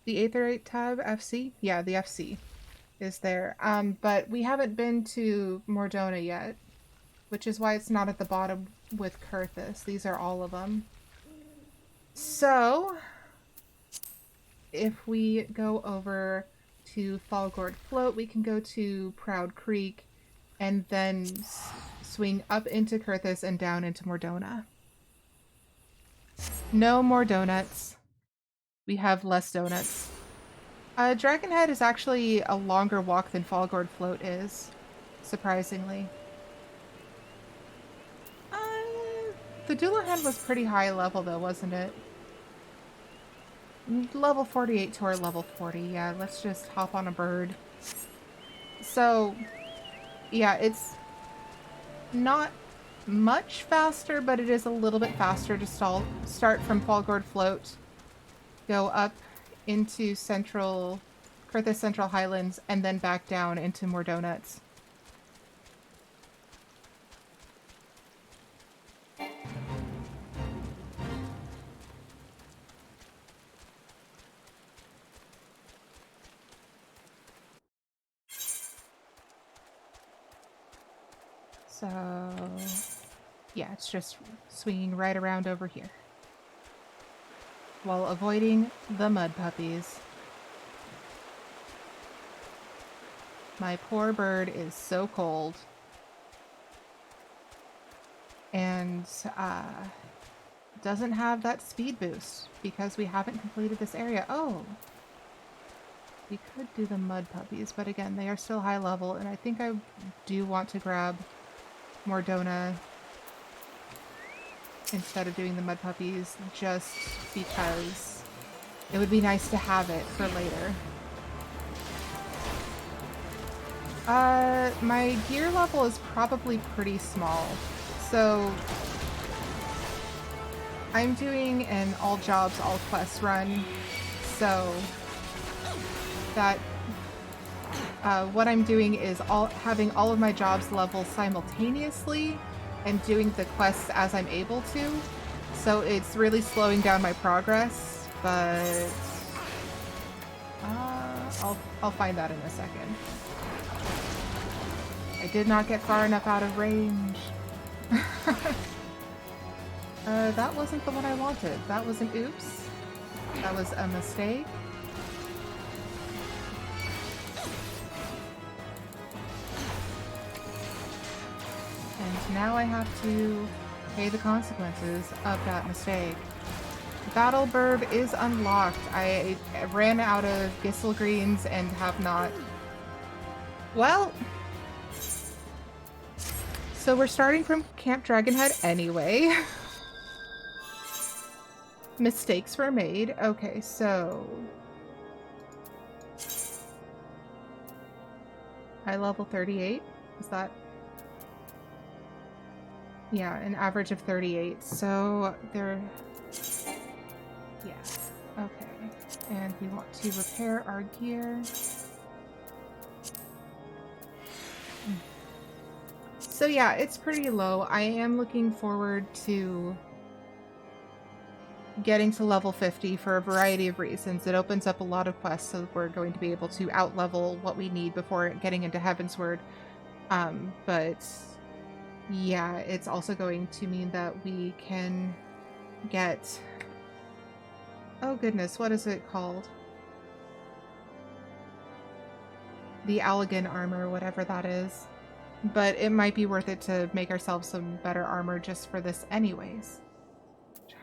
the Aerietta tab, FC? Yeah, the FC is there. But we haven't been to Mordona yet, which is why it's not at the bottom with Kurthus. These are all of them. So, if we go over to Fallgord Float, we can go to Proud Creek and then swing up into Kurthus and down into Mordona. No more donuts. We have less donuts. Dragonhead is actually a longer walk than Fallgord Float is, surprisingly. The Doulahan was pretty high level though, wasn't it? Level 48 to our level 40. Yeah, let's just hop on a bird. So, yeah, it's not much faster, but it is a little bit faster to start from Fallgord Float, go up into Kurthus Central Highlands, and then back down into more donuts. So, yeah, it's just swinging right around over here while avoiding the mud puppies. My poor bird is so cold. And doesn't have that speed boost because we haven't completed this area. Oh, we could do the mud puppies, but again, they are still high level, and I think I do want to grab Mordona instead of doing the mud puppies, just because it would be nice to have it for later. My gear level is probably pretty small, so I'm doing an all jobs, all quests run, so that what I'm doing is having all of my jobs level simultaneously and doing the quests as I'm able to. So it's really slowing down my progress, but I'll find that in a second. I did not get far enough out of range. That wasn't the one I wanted. That was an oops. That was a mistake. And now I have to pay the consequences of that mistake. Battle Burb is unlocked. I ran out of Gissel Greens and have not... Well... So we're starting from Camp Dragonhead anyway. Mistakes were made. Okay, so... High level 38? Is that... Yeah, an average of 38. So they're... Yeah. Okay. And we want to repair our gear. So yeah, it's pretty low. I am looking forward to getting to level 50 for a variety of reasons. It opens up a lot of quests, so we're going to be able to outlevel what we need before getting into Heavensward. But yeah, it's also going to mean that we can get... Oh goodness, what is it called? The Allagan armor, whatever that is. But it might be worth it to make ourselves some better armor just for this anyways.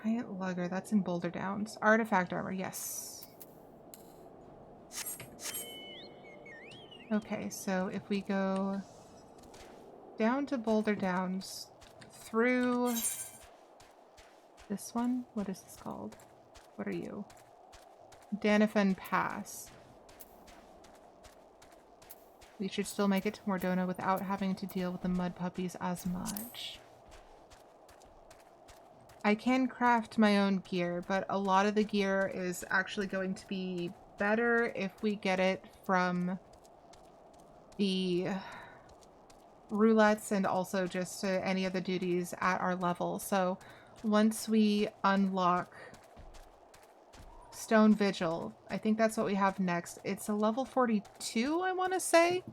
Giant Lugger, that's in Boulder Downs. Artifact armor, yes. Okay, so if we go down to Boulder Downs through this one, what is this called? What are you? Danifen Pass. We should still make it to Mordona without having to deal with the mud puppies as much. I can craft my own gear, but a lot of the gear is actually going to be better if we get it from the roulettes and also just any of the duties at our level. So once we unlock Stone Vigil, I think that's what we have next. It's a level 42, I want to say.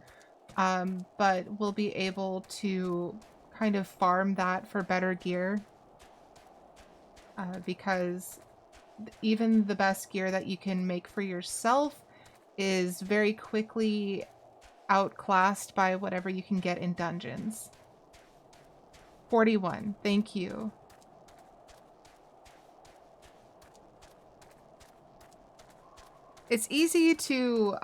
But we'll be able to kind of farm that for better gear. Because even the best gear that you can make for yourself is very quickly outclassed by whatever you can get in dungeons. 41, thank you. It's easy to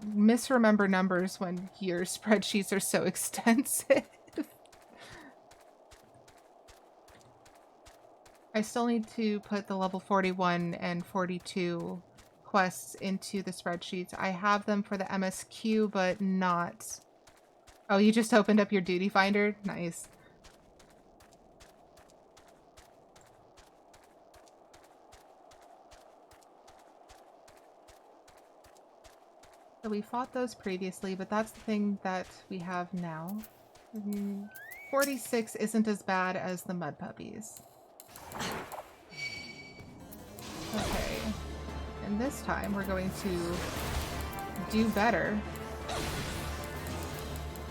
misremember numbers when your spreadsheets are so extensive. I still need to put the level 41 and 42 quests into the spreadsheets. I have them for the MSQ, but not... Oh, you just opened up your duty finder? Nice. So we fought those previously, but that's the thing that we have now. 46 isn't as bad as the mud puppies. Okay. And this time we're going to do better.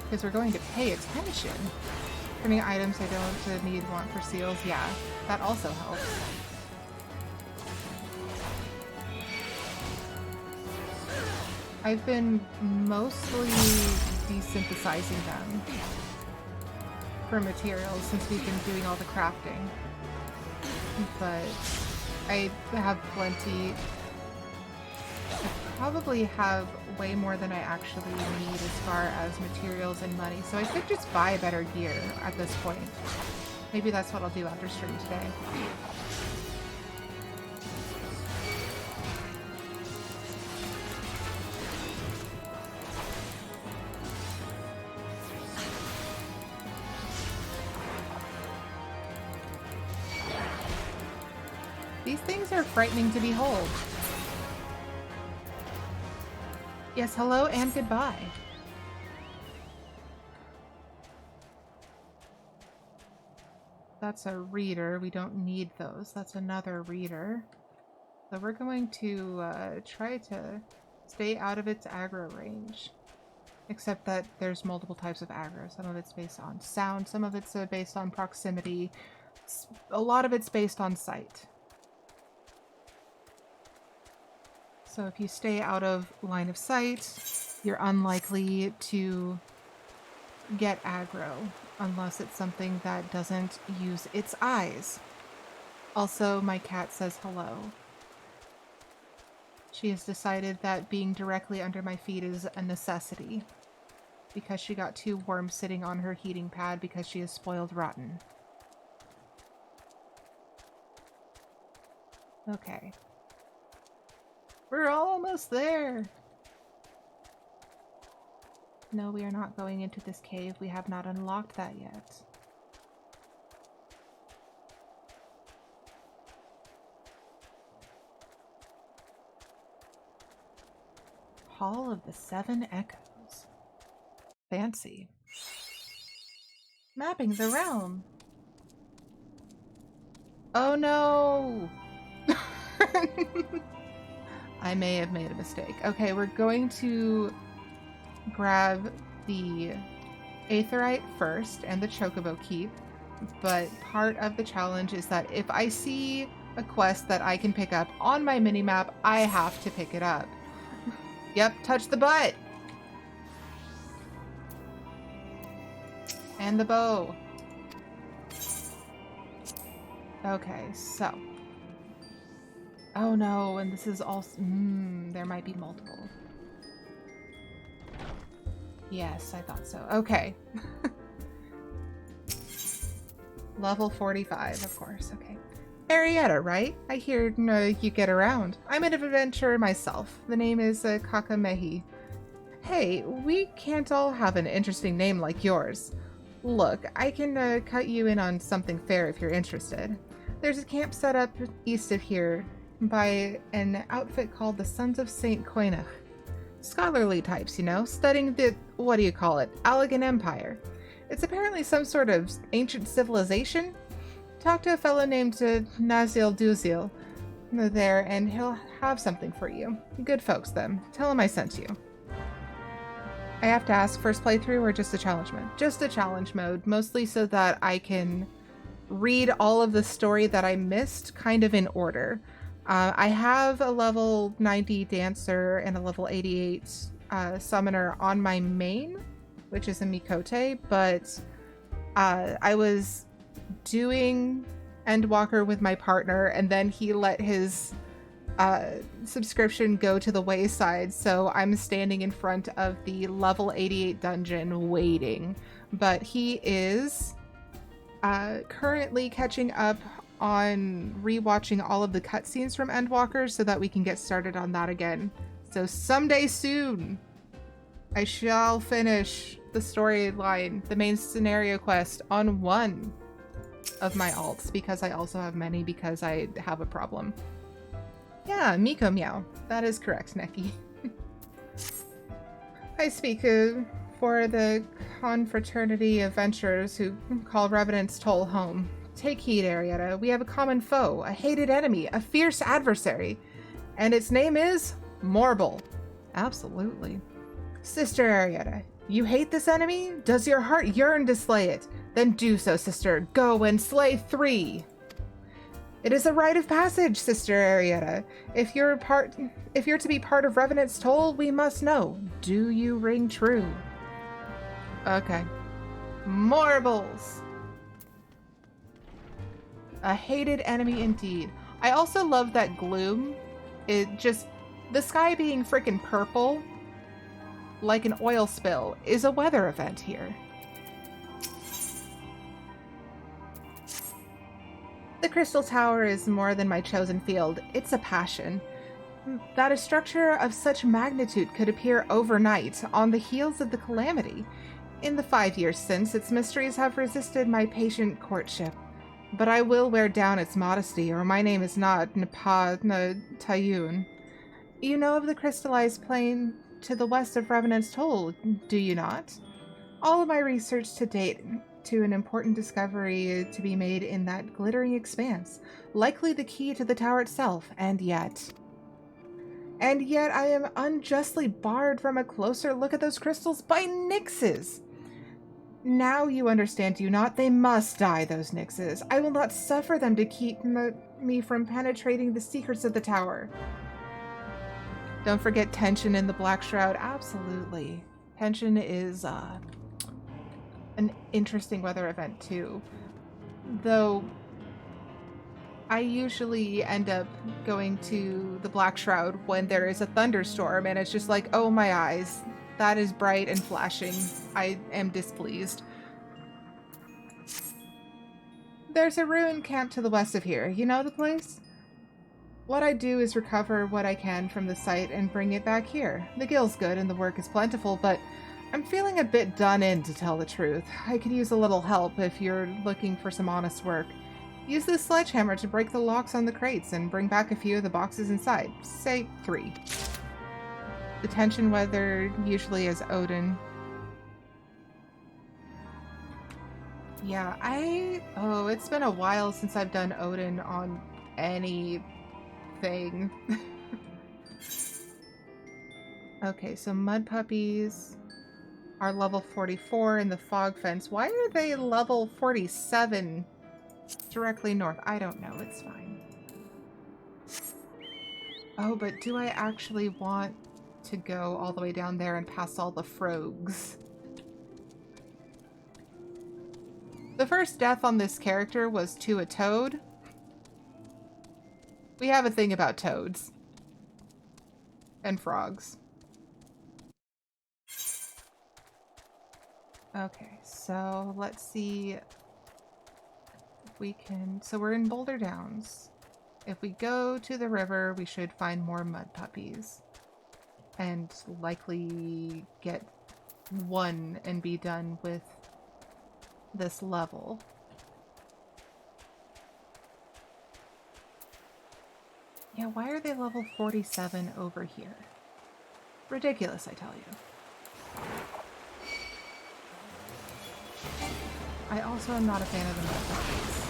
Because we're going to pay attention. Turning items I don't want for seals. Yeah, that also helps. I've been mostly desynthesizing them for materials since we've been doing all the crafting. But I have plenty. I probably have way more than I actually need as far as materials and money, so I could just buy better gear at this point. Maybe that's what I'll do after stream today. These things are frightening to behold. Yes, hello and goodbye. That's a reader. We don't need those. That's another reader. So we're going to try to stay out of its aggro range. Except that there's multiple types of aggro. Some of it's based on sound, some of it's based on proximity. A lot of it's based on sight. So if you stay out of line of sight, you're unlikely to get aggro unless it's something that doesn't use its eyes. Also, my cat says hello. She has decided that being directly under my feet is a necessity because she got too warm sitting on her heating pad because she is spoiled rotten. Okay. We're almost there! No, we are not going into this cave. We have not unlocked that yet. Hall of the Seven Echoes. Fancy. Mapping the realm. Oh no! I may have made a mistake. Okay, we're going to grab the Aetheryte first and the Chocobo Keep, but part of the challenge is that if I see a quest that I can pick up on my minimap, I have to pick it up. Yep, touch the butt! And the bow. Okay, so. Oh no, and this is also... there might be multiple. Yes, I thought so. Okay. Level 45, of course. Okay. Aerietta, right? I hear you get around. I'm an adventurer myself. The name is Kakamehi. Hey, we can't all have an interesting name like yours. Look, I can cut you in on something fair if you're interested. There's a camp set up east of here by an outfit called the Sons of St. Coinach. Scholarly types, you know, studying the, what do you call it, Allegan Empire. It's apparently some sort of ancient civilization. Talk to a fellow named Nazil Duzil there, and he'll have something for you. Good folks, them. Tell him I sent you. I have to ask, first playthrough or just a challenge mode? Just a challenge mode, mostly so that I can read all of the story that I missed kind of in order. I have a level 90 dancer and a level 88 summoner on my main, which is a Mikote, but I was doing Endwalker with my partner, and then he let his subscription go to the wayside, so I'm standing in front of the level 88 dungeon waiting. But he is currently catching up on rewatching all of the cutscenes from Endwalker so that we can get started on that again. So someday soon, I shall finish the storyline, the main scenario quest, on one of my alts, because I also have many, because I have a problem. Yeah, Miko Meow. That is correct, Neki. I speak for the confraternity of venturers who call Revenant's Toll home. Take heed, Aerietta. We have a common foe, a hated enemy, a fierce adversary, and its name is Morble. Absolutely. Sister Aerietta, you hate this enemy? Does your heart yearn to slay it? Then do so, sister. Go and slay 3. It is a rite of passage, Sister Aerietta. If you're to be part of Revenant's Toll, we must know. Do you ring true? Okay. Morbles. A hated enemy indeed. I also love that gloom. It just, the sky being freaking purple, like an oil spill, is a weather event here. The Crystal Tower is more than my chosen field. It's a passion. That a structure of such magnitude could appear overnight on the heels of the calamity. In the 5 years since, its mysteries have resisted my patient courtship. But I will wear down its modesty, or my name is not Npa Tayun. You know of the crystallized plain to the west of Revenant's Toll, do you not? All of my research to date to an important discovery to be made in that glittering expanse, likely the key to the tower itself, and yet I am unjustly barred from a closer look at those crystals by Nixes. Now you understand, do you not? They must die, those Nixes. I will not suffer them to keep me from penetrating the secrets of the tower. Don't forget tension in the Black Shroud. Absolutely. Tension is an interesting weather event too. Though I usually end up going to the Black Shroud when there is a thunderstorm and it's just like, oh my eyes, that is bright and flashing. I am displeased. There's a ruined camp to the west of here. You know the place? What I do is recover what I can from the site and bring it back here. The gill's good and the work is plentiful, but I'm feeling a bit done in, to tell the truth. I could use a little help if you're looking for some honest work. Use this sledgehammer to break the locks on the crates and bring back a few of the boxes inside. Say 3. The tension weather usually is Odin. Yeah, oh, it's been a while since I've done Odin on anything. Okay, so mud puppies are level 44 in the fog fence. Why are they level 47 directly north? I don't know, it's fine. Oh, but do I actually want to go all the way down there and pass all the frogs? The first death on this character was to a toad. We have a thing about toads. And frogs. Okay, so let's see if we can... So we're in Boulder Downs. If we go to the river, we should find more mud puppies. And likely get one and be done with this level. Yeah, why are they level 47 over here? Ridiculous, I tell you. I also am not a fan of the metaphors.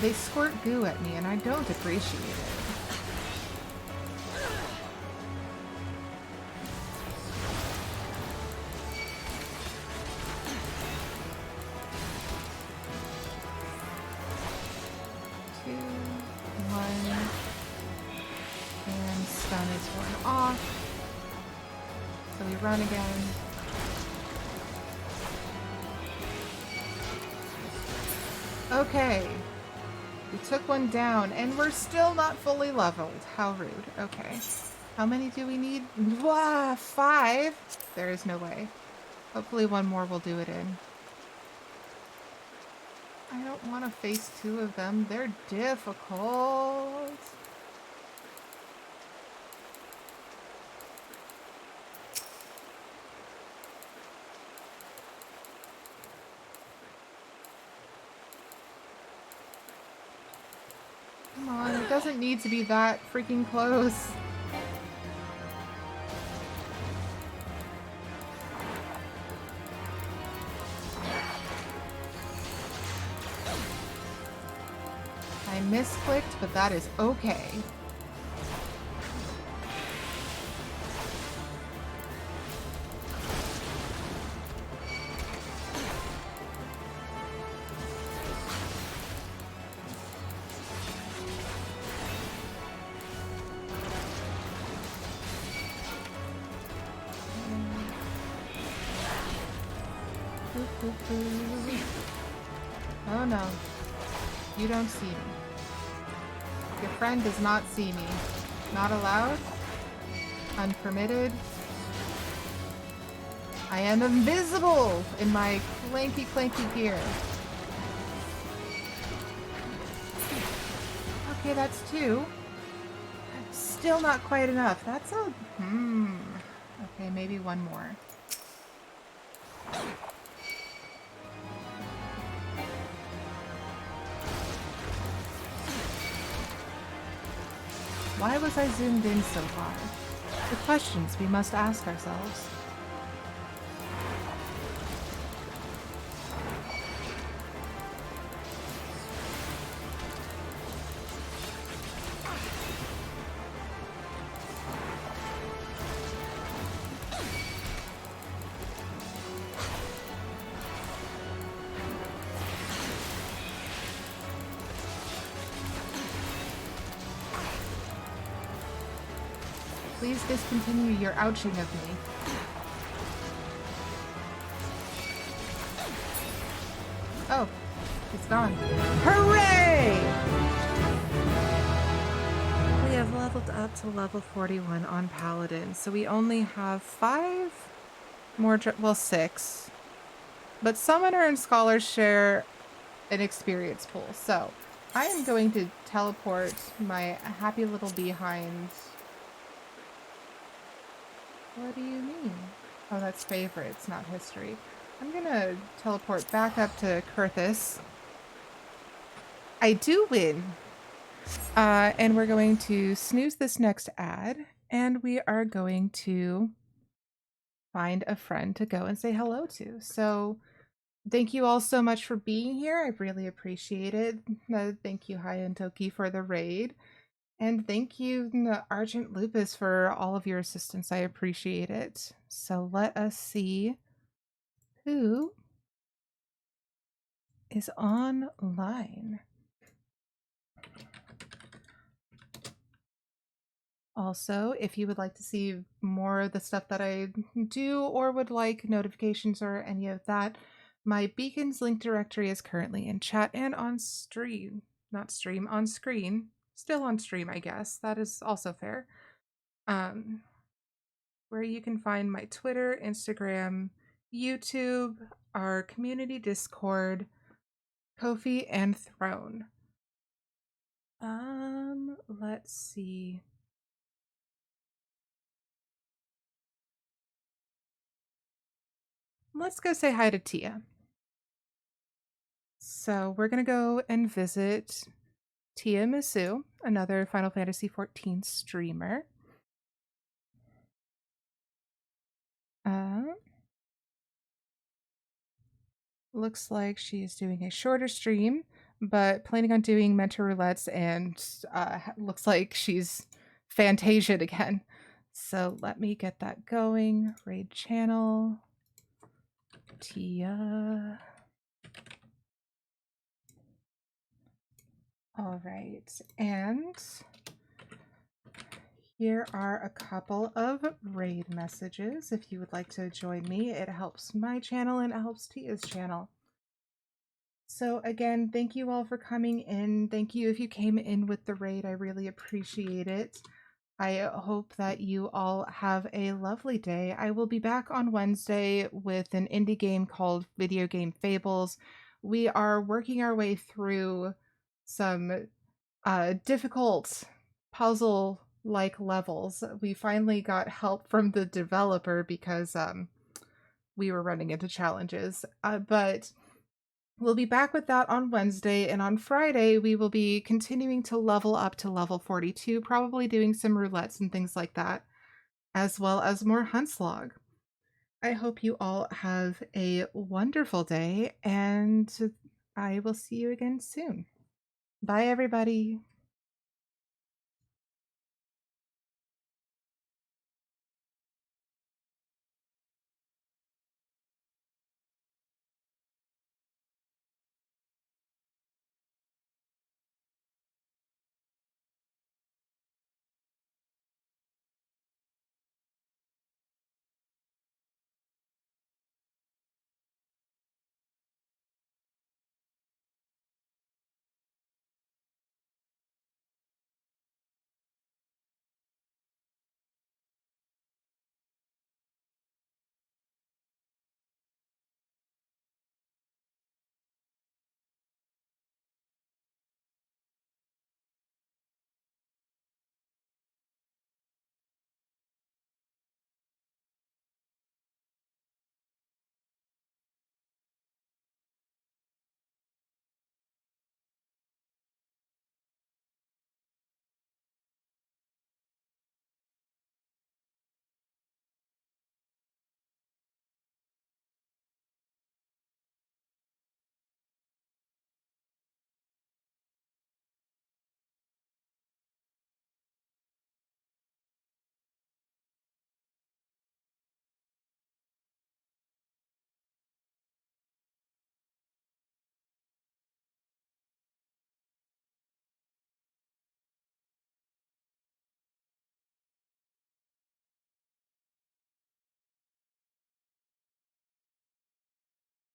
They squirt goo at me and I don't appreciate it. And stun is worn off. So we run again. Okay. We took one down and we're still not fully leveled. How rude. Okay. How many do we need? Wow, 5? There is no way. Hopefully one more will do it in. I don't want to face 2 of them. They're difficult. Come on, it doesn't need to be that freaking close. I misclicked, but that is okay. Oh no. You don't see me. Your friend does not see me. Not allowed. Unpermitted. I am invisible in my clanky gear. Okay, that's 2. Still not quite enough. That's a... Okay, maybe one more. Why was I zoomed in so far? The questions we must ask ourselves. Please discontinue your ouching of me. Oh, it's gone. Hooray! We have leveled up to level 41 on Paladin, so we only have 5 more, well, 6. But Summoner and Scholars share an experience pool, so I am going to teleport my happy little behind. What do you mean? Oh, that's favorites, not history. I'm gonna teleport back up to Kurthus. I do win. And we're going to snooze this next ad, and we are going to find a friend to go and say hello to. So thank you all so much for being here. I really appreciate it. Thank you, Hi and Toki, for the raid. And thank you, Argent Lupus, for all of your assistance. I appreciate it. So let us see who is online. Also, if you would like to see more of the stuff that I do or would like notifications or any of that, my Beacons link directory is currently in chat and on stream. Not stream, on screen. Still on stream, I guess. That is also fair. Where you can find my Twitter, Instagram, YouTube, our community Discord, Ko-fi, and Throne. Let's see. let's go say hi to Tia. So we're going to go and visit Tia Misu, another Final Fantasy XIV streamer. Looks like she's doing a shorter stream, but planning on doing mentor roulettes, and looks like she's Fantasia again. So let me get that going. Raid channel. Tia. All right, and here are a couple of raid messages. If you would like to join me, it helps my channel and it helps Tia's channel. So again, thank you all for coming in. Thank you if you came in with the raid. I really appreciate it. I hope that you all have a lovely day. I will be back on Wednesday with an indie game called Video Game Fables. We are working our way through some difficult puzzle-like levels. We finally got help from the developer because we were running into challenges. But we'll be back with that on Wednesday, and on Friday, we will be continuing to level up to level 42, probably doing some roulettes and things like that, as well as more Huntslog. I hope you all have a wonderful day, and I will see you again soon. Bye, everybody.